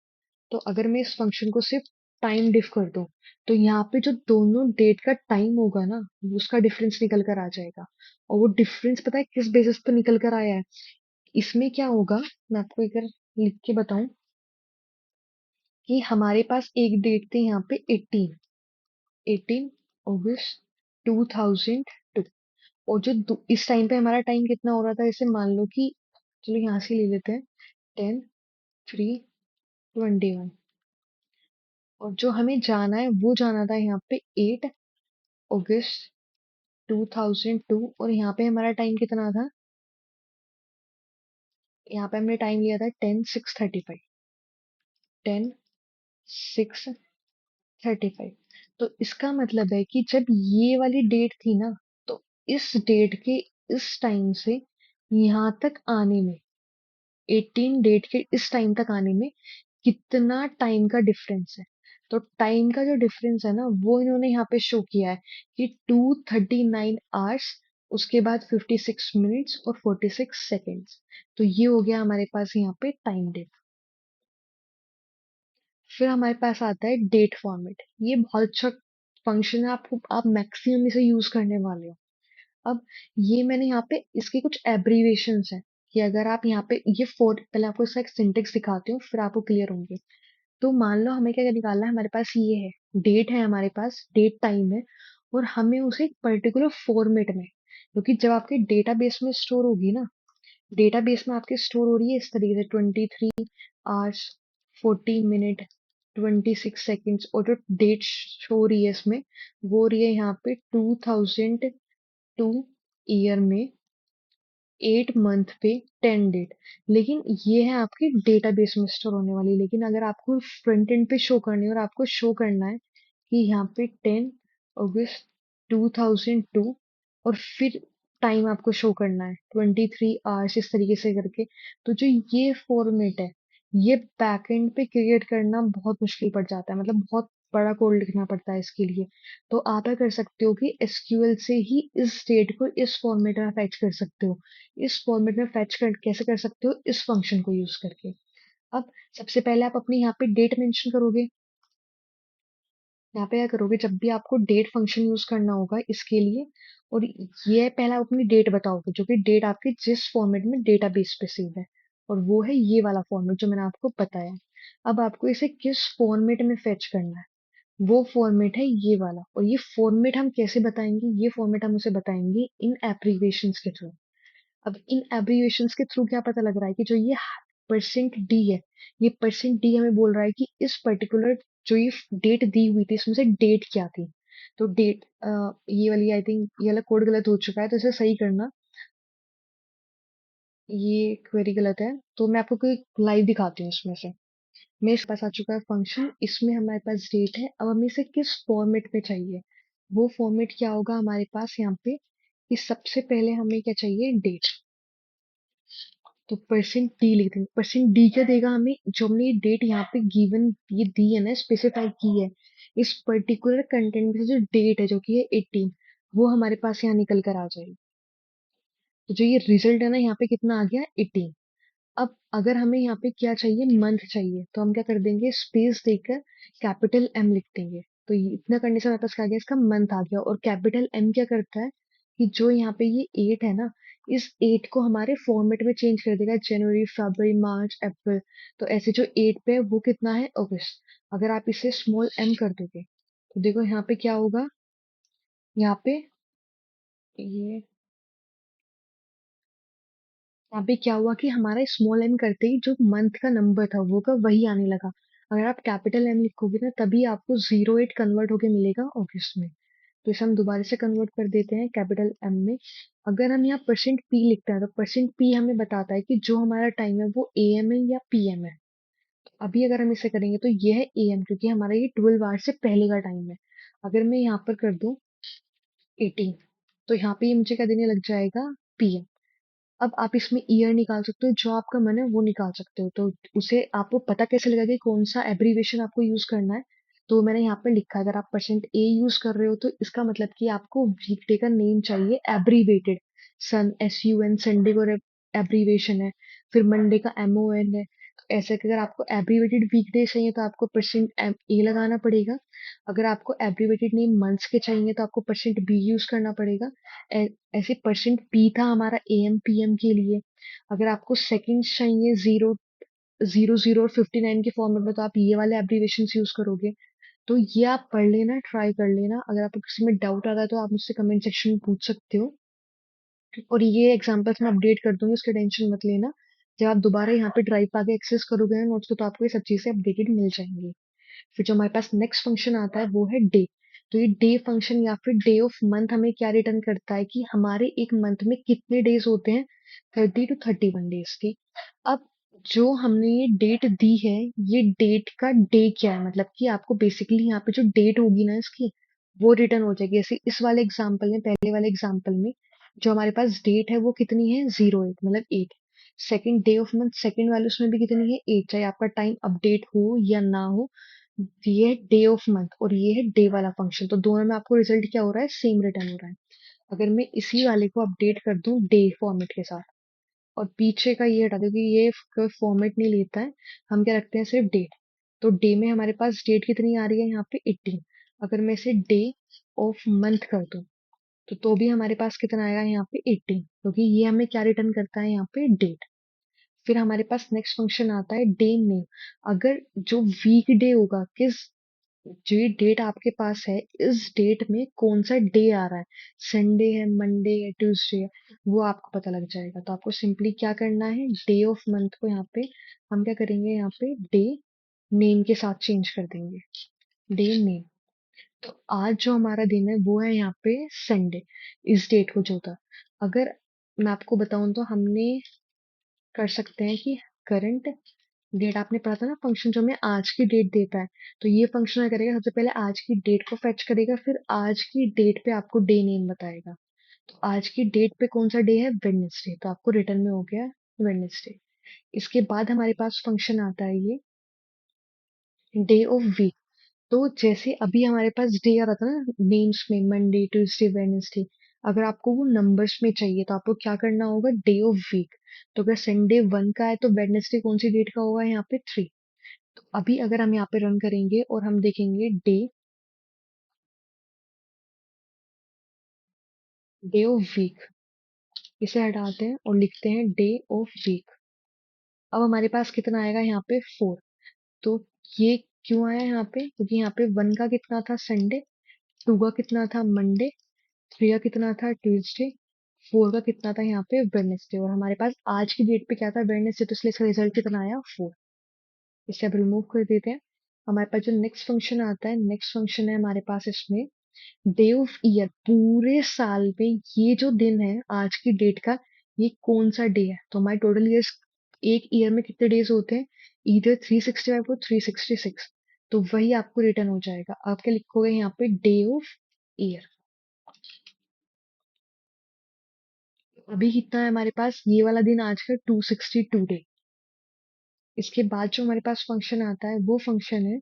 तो अगर मैं इस फंक्शन को सिर्फ टाइम डिफ कर दूं, तो यहाँ पे जो दोनों डेट का टाइम होगा ना, उसका डिफरेंस निकल कर आ जाएगा। और वो डिफरेंस पता है किस बेसिस पे निकल कर आया है? इसमें क्या होगा, मैं आपको एक बार लिख के बताऊं, कि हमारे पास एक डेट थी यहाँ पे 18 अगस्त 2002। और जो इस टाइम पे हमारा टाइम कितना हो रहा था, जैसे मान लो कि, चलो यहाँ से ले लेते हैं, 10 3 21। और जो हमें जाना है वो जाना था यहाँ पे 8 अगस्त 2002, और यहाँ पे हमारा टाइम कितना था, यहाँ पे हमने टाइम लिया था 10 6 35, 10 6 35। तो इसका मतलब है कि जब ये वाली डेट थी ना, तो इस डेट के इस टाइम से यहाँ तक आने में, 18 डेट के इस टाइम तक आने में कितना टाइम का डिफरेंस है। तो टाइम का जो डिफरेंस है ना, वो इन्होंने यहाँ पे शो किया है कि 239 आवर्स, उसके बाद 56 मिनट्स और 46 सेकेंड्स। तो ये हो गया हमारे पास यहाँ पे टाइम डिफ। फिर हमारे पास आता है डेट फॉर्मेट। ये बहुत अच्छा फंक्शन है, आपको आप मैक्सिमम इसे यूज करने वाले हो। अब ये मैंने यहाँ पे इसके कुछ एब्रीवेशंस हैं, कि अगर आप यहाँ पे ये फोर, पहले आपको इसका एक सिंटेक्स दिखाती हूँ फिर आपको क्लियर होंगे। तो मान लो हमें क्या क्या निकालना है, हमारे पास ये है, डेट है, हमारे पास डेट टाइम है, और हमें उसे एक पर्टिकुलर फॉर्मेट में, क्योंकि जब आपके डेटाबेस में स्टोर होगी ना, डेटाबेस में आपके स्टोर हो रही है इस तरीके से 23 आवर्स 40 मिनट 26 सेकेंड्स, और जो डेट शो हो रही है इसमें, वो हो रही है यहाँ पे 2002 ईयर में 8 मंथ पे 10 डेट। लेकिन ये है आपकी डेटाबेस में स्टोर होने वाली। लेकिन अगर आपको फ्रंट एंड पे शो करनी है और आपको शो करना है कि यहाँ पे 10 अगस्त 2002, और फिर टाइम आपको शो करना है 23 आवर्स इस तरीके से करके, तो जो ये फॉर्मेट है, ये बैकएंड पे क्रिएट करना बहुत मुश्किल पड़ जाता है, मतलब बहुत बड़ा कोड लिखना पड़ता है इसके लिए। तो आप क्या कर सकते हो कि एसक्यूएल से ही इस डेट को इस फॉर्मेट में फैच कर सकते हो। इस फॉर्मेट में फैच कर कैसे कर सकते हो, इस फंक्शन को यूज करके। अब सबसे पहले आप अपनी यहाँ पे डेट मेंशन करोगे। यहाँ पे क्या करोगे, जब भी आपको डेट फंक्शन यूज करना होगा इसके लिए, और ये पहला आप अपनी डेट बताओगे, जो कि डेट आपके जिस फॉर्मेट में डेटाबेस पे सेव है, और वो है ये वाला फॉर्मेट जो मैंने आपको बताया। अब आपको इसे किस फॉर्मेट में फेच करना है, वो फॉर्मेट है ये वाला। और ये फॉर्मेट हम कैसे बताएंगे, ये फॉर्मेट हम उसे बताएंगे इन एब्रीविएशंस के थ्रू। अब इन एब्रीविएशंस के थ्रू क्या पता लग रहा है कि जो ये %d है, ये %d हमें बोल रहा है कि इस पर्टिकुलर जो ये डेट दी हुई थी इसमें से डेट क्या थी। तो डेट, ये वाली आई थिंक ये वाला कोड गलत हो चुका है, तो इसे सही करना। ये क्वेरी गलत है, तो मैं आपको कोई लाइव दिखाती हूँ इसमें से। मेरे पास आ चुका है फंक्शन, इसमें हमारे पास डेट है। अब हमें इसे किस फॉर्मेट में चाहिए, वो फॉर्मेट क्या होगा हमारे पास यहाँ पे, कि सबसे पहले हमें क्या चाहिए, डेट। तो %d लिख देंगे। %d क्या देगा हमें, जो हमने ये डेट यहाँ पे गिवन ये दी है ना, स्पेसिफाई की है, इस पर्टिकुलर कंटेंट में से जो डेट है जो कि है 18, वो हमारे पास यहाँ निकल कर आ जाएगी। तो जो ये रिजल्ट है ना, यहाँ पे कितना आ गया, 18। अब अगर हमें यहाँ पे क्या चाहिए, मंथ चाहिए, तो हम क्या कर देंगे, स्पेस देकर कैपिटल M लिख देंगे। तो इतना करने से हमारे पास क्या आ गया, इसका मंथ आ गया। और कैपिटल M क्या करता है, कि जो यहाँ पे ये 8 है ना, इस 8 को हमारे फॉर्मेट में चेंज कर देगा, जनवरी, फरवरी, मार्च, अप्रैल। तो ऐसे जो 8 पे है वो कितना है, अगस्त। अगर आप इसे स्मॉल m कर दोगे तो देखो यहाँ पे क्या होगा, यहाँ पे ये यहाँ पे क्या हुआ कि हमारा स्मॉल m करते ही जो मंथ का नंबर था वो का वही आने लगा। अगर आप कैपिटल M लिखोगे ना तभी आपको 08 कन्वर्ट होके मिलेगा अगस्त में। तो इसे हम दोबारा से कन्वर्ट कर देते हैं कैपिटल M में। अगर हम यहाँ परसेंट p लिखते हैं तो परसेंट p हमें बताता है कि जो हमारा टाइम है वो AM है या PM है। अभी अगर हम इसे करेंगे तो ये है AM, क्योंकि हमारा ये 12 आवर से पहले का टाइम है। अगर मैं यहाँ पर कर दूं 18, तो यहाँ पे ये मुझे क्या देने लग जाएगा, PM। अब आप इसमें ईयर निकाल सकते हो, जो आपका मन है वो निकाल सकते हो। तो उसे आपको पता कैसे लगेगा कि कौन सा एब्रीविएशन आपको यूज करना है, तो मैंने यहाँ पे लिखा है। अगर आप परसेंट ए यूज कर रहे हो तो इसका मतलब कि आपको वीकडे का नेम चाहिए एब्रीवेटेड। सन, SUN, संडे को एब्रीवेशन है। फिर मंडे का MON है। तो ऐसे कि अगर आपको एब्रीवेटेड वीकडे चाहिए तो आपको परसेंट ए लगाना पड़ेगा। अगर आपको एब्रीवेटेड नेम मंथ्स के चाहिए तो आपको परसेंट बी यूज करना पड़ेगा। ऐसे परसेंट पी था हमारा AM PM के लिए। अगर आपको सेकंड्स चाहिए 0, 00 और 59 के फॉर्मेट में तो आप ये वाले एब्रीवेशन यूज करोगे। तो ये आप पढ़ लेना, ट्राई कर लेना। अगर आपको किसी में डाउट आता है तो आप मुझसे कमेंट सेक्शन में पूछ सकते हो। और ये एग्जांपल्स मैं अपडेट कर दूंगी, उसकी टेंशन मत लेना। जब आप दोबारा यहाँ पे ड्राइव पे आके एक्सेस करोगे ना नोट्स को तो आपको ये सब चीजें अपडेटेड मिल जाएंगी। फिर जो हमारे पास नेक्स्ट फंक्शन आता है वो है डे। तो ये डे फंक्शन या फिर डे ऑफ मंथ हमें क्या रिटर्न करता है कि हमारे एक मंथ में कितने डेज होते हैं, 30 to 31 डेज के। अब जो हमने ये डेट दी है, ये डेट का डे क्या है, मतलब कि आपको बेसिकली यहाँ पे जो डेट होगी ना इसकी वो रिटर्न हो जाएगी। ऐसे इस वाले एग्जाम्पल में, पहले वाले एग्जाम्पल में जो हमारे पास डेट है वो कितनी है, 08, मतलब 8। Second day of month second वाले उसमें भी कितनी है, 8, चाहे आपका टाइम अपडेट हो या ना हो। ये है डे ऑफ मंथ और ये है डे वाला फंक्शन, तो दोनों में आपको रिजल्ट क्या हो रहा है, सेम रिटर्न हो रहा है। अगर मैं इसी वाले को अपडेट कर दूं डे फॉर्मेट के साथ और पीछे का ये हटा दूं कि ये कोई फॉर्मेट नहीं लेता है, हम क्या रखते हैं सिर्फ डेट। तो डे में हमारे पास डेट कितनी आ रही है यहाँ पे, 18। अगर मैं इसे डे ऑफ मंथ कर दूं तो भी हमारे पास कितना आएगा यहाँ पे, 18, क्योंकि ये हमें क्या रिटर्न करता है यहाँ पे, डेट। फिर हमारे पास नेक्स्ट फंक्शन आता है डे नेम। अगर जो वीक डे होगा, किस जो ये डेट आपके पास है, इस डेट में कौन सा डे आ रहा है, संडे है, मंडे है, ट्यूसडे है, वो आपको पता लग जाएगा। तो आपको सिंपली क्या करना है, डे ऑफ मंथ को यहाँ पे हम क्या करेंगे, यहाँ पे डे नेम के साथ चेंज कर देंगे, डे नेम। तो आज जो हमारा दिन है वो है यहाँ पे संडे, इस डेट को जो था। अगर मैं आपको बताऊं तो हमने कर सकते हैं कि करंट डेट, आपने पढ़ा था ना फंक्शन जो हमें आज की डेट देता है, तो ये फंक्शन क्या करेगा, सबसे पहले आज की डेट को फेच करेगा, फिर आज की डेट पे आपको डे नेम बताएगा। तो आज की डेट पे कौन सा डे है, वेडनेसडे, तो आपको रिटर्न में हो गया वेडनेसडे। इसके बाद हमारे पास फंक्शन आता है ये डे ऑफ वीक। तो जैसे अभी हमारे पास डे आ रहा था ना नेम्स में, मंडे, ट्यूसडे, वेडनेसडे, अगर आपको वो नंबर्स में चाहिए तो आपको क्या करना होगा, डे ऑफ वीक। तो अगर संडे 1 का है तो वेडनेसडे कौन सी डेट का होगा, यहाँ पे 3। तो अभी अगर हम यहाँ पे रन करेंगे और हम देखेंगे डे ऑफ वीक, इसे हटाते हैं और लिखते हैं डे ऑफ वीक। अब हमारे पास कितना आएगा यहाँ पे, 4। तो ये क्यों आया यहाँ पे, क्योंकि यहाँ पे 1 का कितना था, संडे, 2 का कितना था, मंडे, 3 का कितना था, ट्यूसडे, 4 का कितना था यहाँ पे, वेडनेसडे। और हमारे पास आज की डेट पे क्या था, वेडनेसडे, तो इसलिए इसका रिजल्ट कितना आया, 4। इसे अब रिमूव कर देते हैं। हमारे पास जो नेक्स्ट फंक्शन आता है, नेक्स्ट फंक्शन है हमारे पास इसमें डे ऑफ ईयर। पूरे साल में ये जो दिन है आज की डेट का, ये कौन सा डे है। तो हमारे टोटल ईयर्स, एक ईयर में कितने डेज होते हैं, इधर 365 और 366। तो वही आपको रिटर्न हो जाएगा। आप क्या लिखोगे यहाँ पे, डे ऑफ ईयर। अभी कितना है हमारे पास, ये वाला दिन आज का 262 डे। इसके बाद जो हमारे पास फंक्शन आता है वो फंक्शन है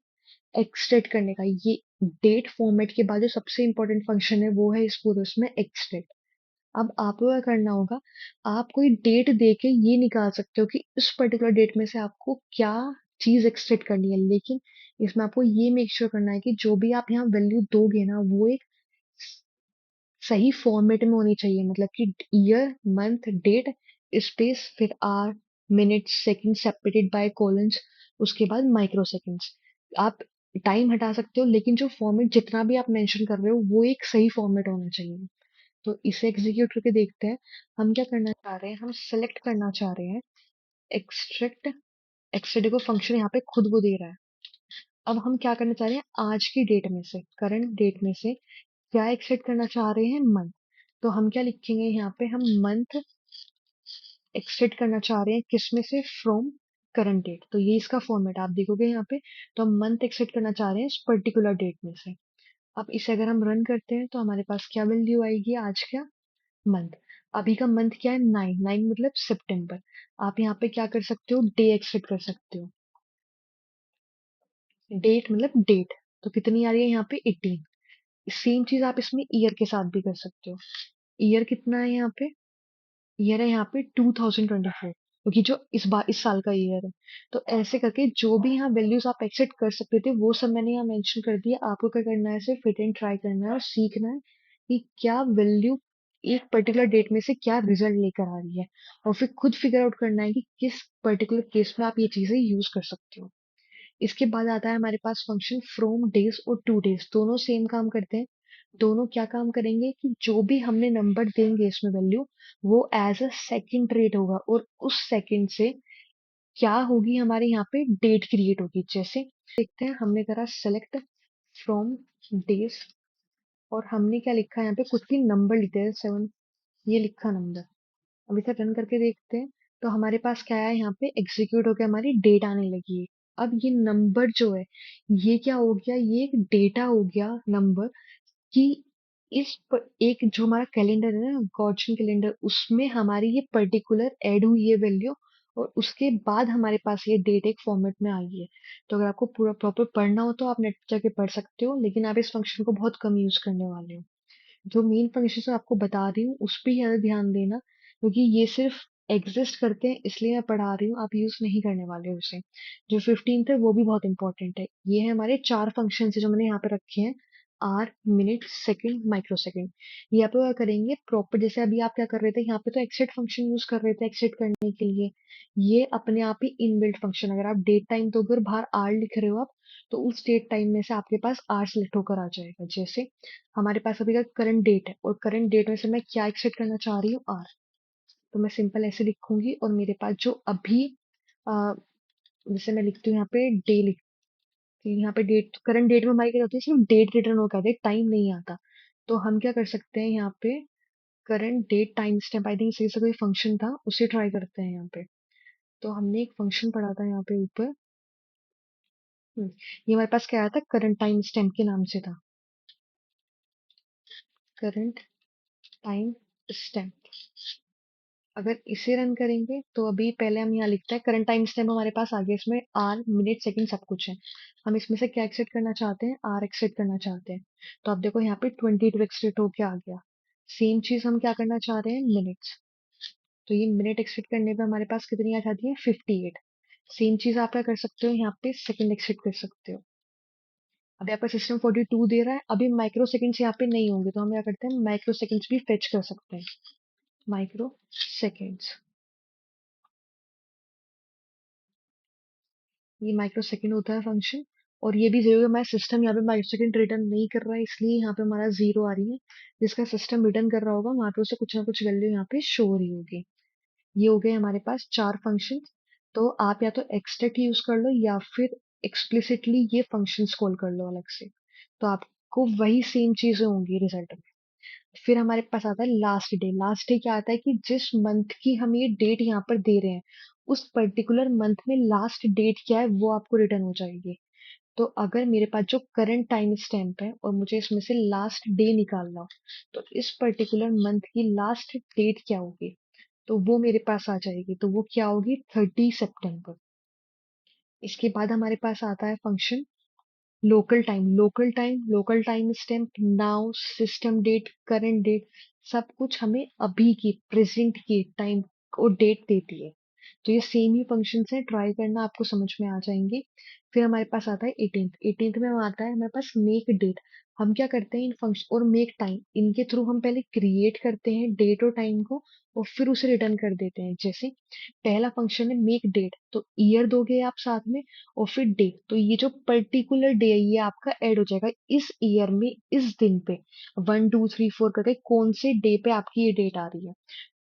एक्सटेंड करने का। ये डेट फॉर्मेट के बाद जो सबसे इंपॉर्टेंट फंक्शन है वो है इस पूरे उसमें एक्सटेंड। अब आपको क्या करना होगा, आप कोई डेट दे के ये निकाल सकते हो कि इस पर्टिकुलर डेट में से आपको क्या चीज एक्सट्रैक्ट करनी है, लेकिन इसमें आपको ये मेक श्योर करना है कि जो भी आप यहाँ वैल्यू दोगे ना वो एक सही फॉर्मेट में होनी चाहिए, मतलब कि ईयर, मंथ, डेट, स्पेस, फिर hour, minute, second separated by colons, उसके बाद माइक्रो सेकंड्स। आप टाइम हटा सकते हो, लेकिन जो फॉर्मेट जितना भी आप मेंशन कर रहे हो वो एक सही फॉर्मेट होना चाहिए। तो इसे एग्जीक्यूट करके देखते हैं। हम क्या करना चाह रहे हैं, हम सेलेक्ट करना चाह रहे हैं एक्सट्रैक्ट। एक्सट्रैक्ट को फंक्शन यहाँ पे खुद को दे रहा है। अब हम क्या करना चाह रहे हैं, आज की डेट में से, करंट डेट में से क्या एक्सट्रैक्ट करना चाह रहे हैं, मंथ। तो हम क्या लिखेंगे यहाँ पे, हम मंथ एक्सट्रैक्ट करना चाह रहे हैं किस में से, फ्रॉम करंट डेट। तो ये इसका फॉर्मेट आप देखोगे यहाँ पे। तो हम मंथ एक्सट्रैक्ट करना चाह रहे हैं इस पर्टिकुलर डेट में से। अब इसे अगर हम रन करते हैं तो हमारे पास क्या वैल्यू आएगी, आज का मंथ। अभी का मंथ क्या है, 9, मतलब सितंबर। आप यहाँ पे क्या कर सकते हो, डे एक्सट्रैक्ट कर सकते हो। डेट मतलब डेट, तो कितनी आ रही है यहाँ पे, 18। सेम चीज आप इसमें ईयर के साथ भी कर सकते हो। ईयर कितना है यहाँ पे, ईयर है यहाँ पे 2024, क्योंकि जो इस बार इस साल का ईयर है। तो ऐसे करके जो भी यहाँ वैल्यूज आप एक्सेप्ट कर सकते थे वो सब मैंने यहाँ मेंशन कर दिया। आपको क्या करना है, सिर्फ फिट एंड ट्राई करना है और सीखना है कि क्या वैल्यू एक पर्टिकुलर डेट में से क्या रिजल्ट लेकर आ रही है, और फिर खुद फिगर आउट करना है कि किस पर्टिकुलर केस में आप ये चीजें यूज कर सकते हो। इसके बाद आता है हमारे पास फंक्शन फ्रॉम डेज और टू डेज, दोनों सेम काम करते हैं। दोनों क्या काम करेंगे कि जो भी हमने नंबर देंगे इसमें वैल्यू, वो एज अ सेकंड रेट होगा, और उस सेकंड से क्या होगी, हमारे यहाँ पे डेट क्रिएट होगी। जैसे देखते हैं, हमने करा सेलेक्ट फ्रॉम डेज, और हमने क्या लिखा है यहाँ पे, कुछ भी नंबर लिखते हैं, 7, ये लिखा नंबर। अब इसे रन करके देखते हैं। तो हमारे पास क्या है, यहाँ पे एग्जीक्यूट होकर हमारी डेट आने लगी है। अब ये नंबर जो है, ये क्या हो गया, ये एक डेटा हो गया नंबर, कि एक जो हमारा कैलेंडर है ना, गॉर्जियन कैलेंडर, उसमें हमारी ये पर्टिकुलर ऐड हुई है वैल्यू, और उसके बाद हमारे पास ये डेट एक फॉर्मेट में आई है। तो अगर आपको पूरा प्रॉपर पढ़ना हो तो आप नेट पे जाके पढ़ सकते हो, लेकिन आप इस फंक्शन को बहुत कम यूज करने वाले हो। जो मेन फंक्शन आपको बता रही हूँ उस पे ज़्यादा ध्यान देना, क्योंकि ये सिर्फ एग्जिस्ट करते हैं इसलिए मैं पढ़ा रही हूँ, आप यूज नहीं करने वाले हो उसे। जो 15th है वो भी बहुत इंपॉर्टेंट है। ये है हमारे 4 फंक्शन है जो मैंने यहाँ पे रखे हैं, hour, minute, second, micro second. ये आप क्या करेंगे प्रॉपर, जैसे अभी आप क्या कर रहे थे, यहाँ पे तो एक्सेट फंक्शन यूज कर रहे थे एक्सेट करने के लिए। ये अपने आप ही इनबिल्ट फंक्शन, अगर आप डेट टाइम तो अगर बाहर आर लिख रहे हो आप, तो उस डेट टाइम में से आपके पास आर सिलेक्ट होकर आ जाएगा। जैसे हमारे पास अभी का करंट डेट है, और करंट डेट में से मैं क्या एक्सेप्ट करना चाह रही हूँ, आर। तो मैं सिंपल ऐसे लिखूंगी, और मेरे पास जो अभी अ, जैसे मैं लिखती हूँ यहाँ पे डे, लिखती हूँ यहाँ पे डेट। करंट डेट में हमारी क्या होती है, सिर्फ डेट रिटर्न होकर आती है, टाइम नहीं आता। तो हम क्या कर सकते हैं यहाँ पे, current date time stamp, I think इसी से कोई फंक्शन था, उसे ट्राई करते हैं यहाँ पे। तो हमने एक फंक्शन पढ़ा था यहाँ पे ऊपर। ये हमारे पास क्या आया था, करंट टाइम स्टैम्प के नाम से था, करंट टाइम स्टैम्प। अगर इसे रन करेंगे तो अभी पहले हम यहाँ लिखते हैं करंट टाइम स्टैम्प, हमारे पास आगे इसमें आर, मिनट, सेकंड सब कुछ है। हम इसमें से क्या एक्सेप्ट करना चाहते हैं, आर एक्सेप्ट करना चाहते हैं। तो आप देखो यहाँ पे 22 एक्सेप्ट होके आ गया। सेम चीज हम क्या करना चाह रहे हैं, मिनट्स। तो ये मिनट एक्सेप्ट करने पे हमारे पास कितनी आ जाती है, 58। सेम चीज आप क्या कर सकते हो, यहाँ पे सेकंड एक्सेप्ट कर सकते हो। अभी आपका सिस्टम 42 दे रहा है, अभी माइक्रो सेकंड्स यहाँ पे नहीं होंगे, तो हम क्या करते हैं, माइक्रो सेकंड्स भी फेच कर सकते हैं। माइक्रो सेकंड्स, ये माइक्रो सेकंड होता है फंक्शन। और ये भी जरूर, हमारा सिस्टम यहाँ पे माइक्रो सेकंड रिटर्न नहीं कर रहा है, इसलिए यहाँ पे हमारा जीरो आ रही है। जिसका सिस्टम रिटर्न कर रहा होगा वहां पे उसे कुछ ना कुछ वैल्यू यहाँ पे शो हो रही होगी। ये हो गए हमारे पास 4 फंक्शन। तो आप या तो एक्सट्रैक्ट यूज कर लो, या फिर एक्सप्लिसिटली ये फंक्शंस कॉल कर लो अलग से, तो आपको वही सेम चीजें होंगी रिजल्ट में। फिर हमारे पास आता है लास्ट डे। लास्ट डे क्या आता है कि जिस मंथ की हम ये डेट यहाँ पर दे रहे हैं, उस पर्टिकुलर मंथ में लास्ट डेट क्या है वो आपको रिटर्न हो जाएगी। तो अगर मेरे पास जो करंट टाइम स्टैम्प है और मुझे इसमें से लास्ट डे निकालना हो, तो इस पर्टिकुलर मंथ की लास्ट डेट क्या होगी, तो वो मेरे पास आ जाएगी। तो वो क्या होगी, 30 सितंबर। इसके बाद हमारे पास आता है function local time. Local time stamp, now, system date, current date, सब कुछ हमें अभी की, प्रेजेंट की टाइम और डेट देती है। तो ये सेम ही फंक्शंस हैं, ट्राई करना, आपको समझ में आ जाएंगे। फिर हमारे पास आता है 18th। 18th में हम आता है हमारे पास मेक डेट। हम क्या करते हैं इन फंक्शन और मेक टाइम, इनके थ्रू हम पहले क्रिएट करते हैं डेट और टाइम को और फिर उसे रिटर्न कर देते हैं। जैसे पहला फंक्शन है मेक डेट, तो ईयर दोगे आप साथ में और फिर डे, तो ये जो पर्टिकुलर डे है ये आपका ऐड हो जाएगा इस ईयर में, इस दिन पे 1 2 3 4 करके कौन से डे पे आपकी ये डेट आ रही है।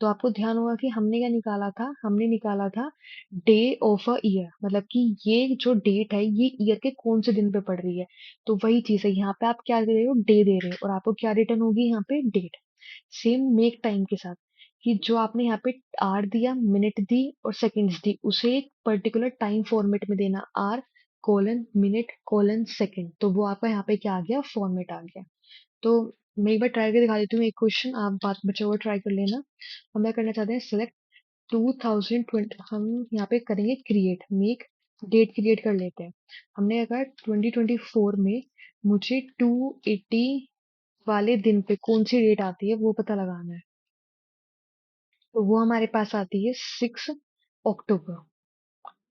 तो आपको ध्यान होगा कि हमने क्या निकाला था, हमने निकाला था डे ऑफ अ ईयर, मतलब कि ये जो डेट है ये ईयर के कौन से दिन पे पड़ रही है। तो वही चीज है, यहाँ पे आप क्या दे रहे हो, डे दे रहे हो और आपको क्या रिटर्न होगी यहाँ पे, डेट। सेम मेक टाइम के साथ, कि जो आपने यहाँ पे आर दिया, मिनट दी और सेकंड्स दी, उसे एक पर्टिकुलर टाइम फॉर्मेट में देना, hour colon minute colon second, तो वो आपका यहाँ पे क्या आ गया, फॉर्मेट आ गया। तो मैं एक बार ट्राई करके दिखा देती हूँ एक क्वेश्चन, आप बात बचे हुए ट्राई कर लेना। हम क्या करना चाहते हैं, सिलेक्ट 2020, हम यहाँ पे करेंगे क्रिएट, मेक डेट क्रिएट कर लेते हैं। हमने अगर 2024 में मुझे 280 वाले दिन पे कौन सी डेट आती है वो पता लगाना है, तो वो हमारे पास आती है 6 अक्टूबर।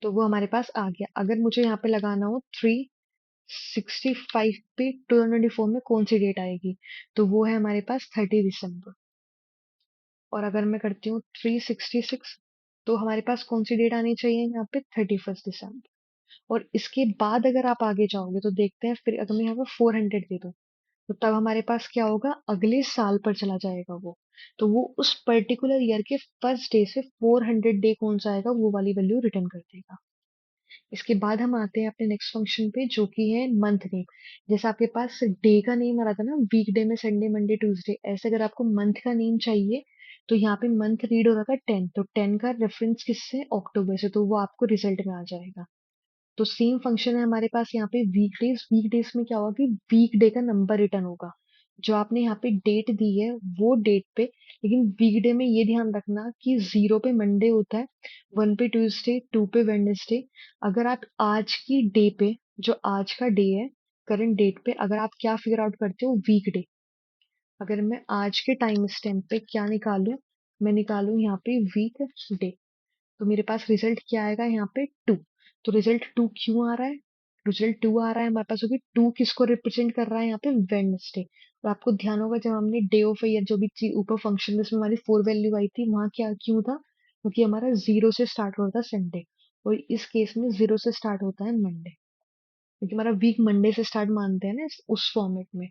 तो वो हमारे पास आ गया। अगर मुझे यहाँ पे लगाना हो 365 पे 2024 में कौन सी डेट आएगी, तो वो है हमारे पास 30 दिसंबर। और अगर मैं करती हूँ 366, तो हमारे पास कौन सी डेट आनी चाहिए यहाँ पे, 31 दिसंबर। और इसके बाद अगर आप आगे जाओगे तो देखते हैं, फिर अगर मैं यहाँ पे 400 दे दूँ तो तब हमारे पास क्या होगा, अगले साल पर चला जाएगा वो। तो वो उस पर्टिकुलर ईयर के फर्स्ट डे से 400 डे कौन सा आएगा वो वाली वैल्यू रिटर्न कर देगा। इसके बाद हम आते हैं अपने नेक्स्ट फंक्शन पे जो कि है मंथ नेम। जैसे आपके पास डे का नेम आ रहा था ना, वीकडे में संडे मंडे ट्यूसडे, ऐसे अगर आपको मंथ का नेम चाहिए तो यहाँ पे मंथ रीड हो रहा था 10, तो 10 का रेफरेंस किससे, अक्टूबर से, तो वो आपको रिजल्ट में आ जाएगा। तो सेम फंक्शन है हमारे पास यहाँ पे वीकडेज। वीकडेज में क्या होगा कि वीकडे का नंबर रिटर्न होगा, जो आपने यहाँ पे डेट दी है वो डेट पे। लेकिन वीकडे में ये ध्यान रखना कि 0 पे मंडे होता है, 1 पे ट्यूसडे, 2 पे वेडनेसडे। अगर आप आज की डे पे, जो आज का डे है करंट डेट पे, अगर आप क्या फिगर आउट करते हो, वीकडे, अगर मैं आज के टाइम स्टैम्प पे क्या निकालूं, मैं निकालूं यहाँ पे वीक डे, तो मेरे पास रिजल्ट क्या आएगा यहाँ पे, 2। तो रिजल्ट 2 क्यों आ रहा है, रिजल्ट 2 आ रहा है हमारे पास, क्योंकि 2 किसको रिप्रेजेंट कर रहा है यहाँ पे, वेडनेसडे। और आपको ध्यान होगा जब हमने डे ऑफ ईयर जो भी चीज ऊपर फंक्शन में उसमें हमारी 4 वैल्यू आई थी, वहां क्या क्यों था, क्योंकि हमारा 0 से स्टार्ट होता था संडे, और इस केस में 0 से स्टार्ट होता है मंडे, क्योंकि हमारा वीक मंडे से स्टार्ट मानते हैं ना उस फॉर्मेट में।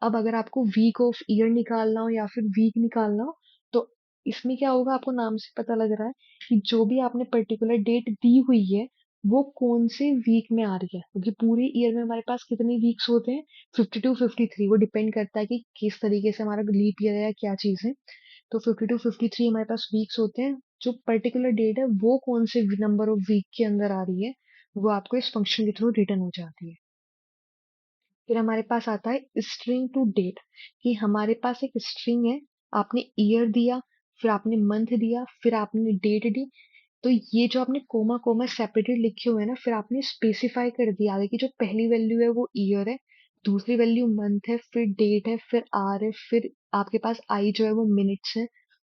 अब अगर आपको वीक ऑफ ईयर निकालना हो या फिर वीक निकालना हो, तो इसमें क्या होगा, आपको नाम से पता लग रहा है कि जो भी आपने पर्टिकुलर डेट दी हुई है वो कौन से वीक में आ रही है, क्योंकि पूरे ईयर में हमारे पास कितने वीक्स होते हैं, 52 53, वो डिपेंड करता है कि किस तरीके से हमारा लीप ईयर है या क्या चीज है। तो 52 53 हमारे पास वीक्स होते हैं, जो पर्टिकुलर डेट है वो कौन से नंबर ऑफ वीक के अंदर आ रही है, वो आपको इस फंक्शन के थ्रू रिटर्न हो जाती है। फिर हमारे पास आता है स्ट्रिंग टू डेट, कि हमारे पास एक स्ट्रिंग है, आपने ईयर दिया, फिर आपने मंथ दिया, फिर आपने डेट दी, तो ये जो आपने कोमा कोमा सेपरेटेड लिखे हुए हैं ना, फिर आपने स्पेसिफाई कर दिया आगे की जो पहली वैल्यू है वो ईयर है, दूसरी वैल्यू मंथ है, फिर डेट है, फिर आर है, फिर आपके पास आई जो है वो मिनट्स है,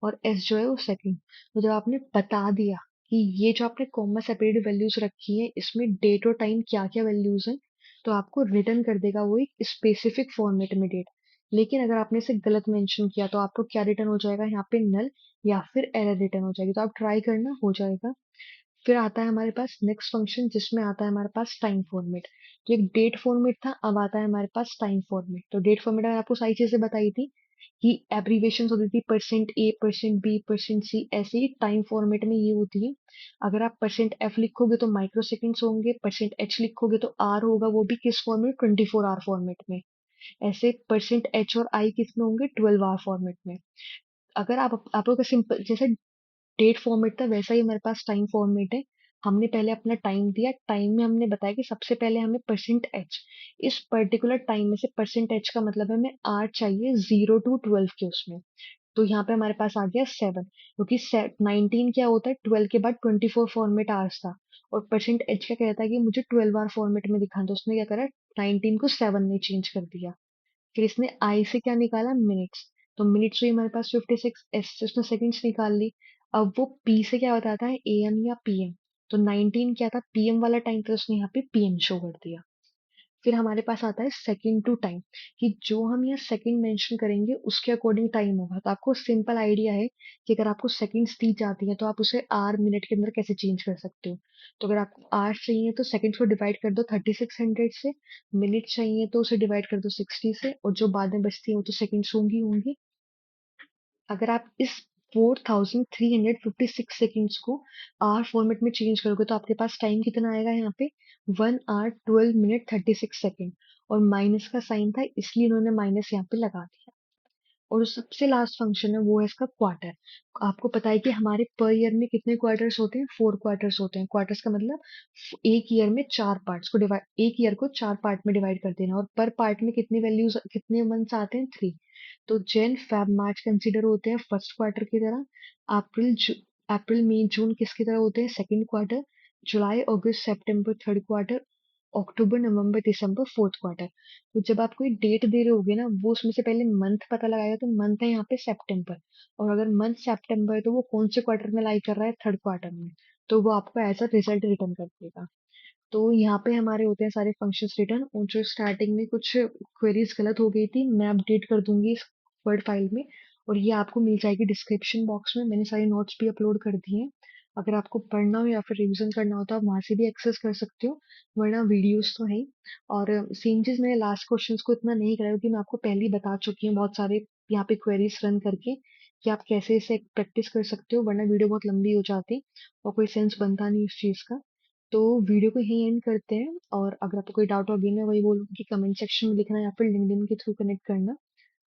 और एस जो है वो सेकंड। तो जब आपने बता दिया कि ये जो आपने कॉमा सेपरेटेड वैल्यूज रखी है इसमें डेट और टाइम क्या क्या वैल्यूज हैं, तो आपको रिटर्न कर देगा वो एक स्पेसिफिक फॉर्मेट में डेट। लेकिन अगर आपने इसे गलत मेंशन किया तो आपको क्या रिटर्न हो जाएगा यहाँ पे, नल या फिर एरर रिटर्न हो जाएगी। तो आप ट्राई करना, हो जाएगा। फिर आता है हमारे पास नेक्स्ट फंक्शन जिसमें आता है हमारे पास टाइम फॉर्मेट। तो एक डेट फॉर्मेट था, अब आता है हमारे पास टाइम फॉर्मेट। तो डेट फॉर्मेट मैंने आपको सारी चीजें बताई थी कि एब्रीवेशन होती थी, %A %B %C, ऐसे ही टाइम फॉर्मेट में ये होती है। अगर आप %F लिखोगे तो माइक्रो सेकेंड्स होंगे, %H लिखोगे तो आर होगा, वो भी किस फॉर्मेट, 24 आवर फॉर्मेट में। ऐसे %H और आई किस में होंगे, 12 आवर फॉर्मेट में। अगर आप लोग का सिंपल जैसे डेट फॉर्मेट था वैसा ही हमारे पास टाइम फॉर्मेट है। हमने पहले अपना टाइम दिया, टाइम में हमने बताया कि सबसे पहले हमें %H, इस पर्टिकुलर टाइम में से %H का मतलब है हमें आर चाहिए 0 to 12 के उसमें। तो यहाँ पे हमारे पास आ गया 7, क्योंकि 19 क्या होता है, 12 के बाद 24 फॉर्मेट आवर्स था, और %H क्या कहता है कि मुझे 12 आवर फॉर्मेट में दिखाना, तो उसने क्या करा, 19 को 7 में चेंज कर दिया। फिर इसने आई से क्या निकाला, मिनट्स, तो मिनट्स हुई हमारे पास 56, एस से उसने सेकंड्स निकाल ली। अब वो पी से क्या बताता है, AM या PM, तो 19 क्या था, पीएम वाला टाइम, तो उसने यहाँ पे पीएम शो कर दिया। फिर हमारे पास आता है सेकंड टू टाइम, कि जो हम यहाँ सेकंड मेंशन करेंगे उसके अकॉर्डिंग टाइम होगा। तो आपको सिंपल आइडिया है कि अगर आपको सेकंड्स दी जाती है तो आप उसे आर मिनट के अंदर कैसे चेंज कर सकते हो। तो अगर आपको आर चाहिए तो सेकंड्स को डिवाइड कर दो 3600 से, मिनट चाहिए तो उसे डिवाइड कर दो 60 से, और जो बाद में बचती है वो तो सेकंड्स होंगी होंगी। अगर आप इस 4356 सेकेंड्स को आवर फॉर्मेट में चेंज करोगे तो आपके पास टाइम कितना आएगा यहाँ पे, 1 hour 12 minute 36 सेकेंड। और माइनस का साइन था इसलिए इन्होंने माइनस यहाँ पे लगा दिया। और जो सबसे लास्ट फंक्शन है वो है इसका क्वार्टर। आपको पता है कि हमारे पर ईयर में कितने क्वार्टर्स होते हैं, 4 क्वार्टर्स होते हैं। क्वार्टर्स का मतलब एक ईयर में 4 पार्ट्स को डिवाइड, एक ईयर को 4 पार्ट में डिवाइड कर देना, और पर पार्ट में कितनी वैल्यूज, कितने मंथ्स आते हैं, 3। तो जैन फेब मार्च कंसीडर होते हैं फर्स्ट क्वार्टर की तरह। अप्रैल मई जून किसकी तरह होते हैं, सेकंड क्वार्टर। जुलाई अगस्त सितंबर थर्ड क्वार्टर। अक्टूबर नवंबर दिसंबर फोर्थ क्वार्टर। तो जब आप कोई डेट दे रहे होगे ना, वो उसमें से पहले मंथ पता लगाएगा, तो मंथ है यहाँ पे सितंबर। और अगर मंथ सितंबर है तो वो कौन से क्वार्टर में लाई कर रहा है, थर्ड क्वार्टर में। तो वो आपको एज अ रिजल्ट रिटर्न कर देगा। तो यहाँ पे हमारे होते हैं सारे फंक्शंस रिटर्न। और जो स्टार्टिंग में कुछ क्वेरीज गलत हो गई थी, मैं अपडेट कर दूंगी इस वर्ड फाइल में, और ये आपको मिल जाएगी डिस्क्रिप्शन बॉक्स में। मैंने सारे नोट्स भी अपलोड कर दिए हैं। अगर आपको पढ़ना हो या फिर रिवीजन करना हो तो आप वहां से भी एक्सेस कर सकते हो, वरना वीडियोस तो है ही। और सेम चीज मैंने लास्ट क्वेश्चंस को इतना नहीं कराया क्योंकि मैं आपको पहले ही बता चुकी हूँ बहुत सारे यहाँ पे क्वेरीज रन करके, कि आप कैसे इसे प्रैक्टिस कर सकते हो, वरना वीडियो बहुत लंबी हो जाती और कोई सेंस बनता नहीं इस चीज का। तो वीडियो को यहीं एंड करते हैं, और अगर आपको कोई डाउट हो अगेन मैं वही बोलूँगी कि कमेंट सेक्शन में लिखना या फिर लिंक्डइन के थ्रू कनेक्ट करना।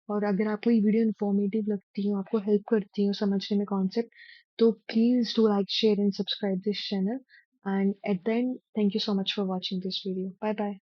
और अगर आपको ये वीडियो इन्फॉर्मेटिव लगती हो, आपको हेल्प करती हो समझने में कॉन्सेप्ट, तो please do like share and subscribe this channel. And at the end, thank you so much for watching this video. Bye bye.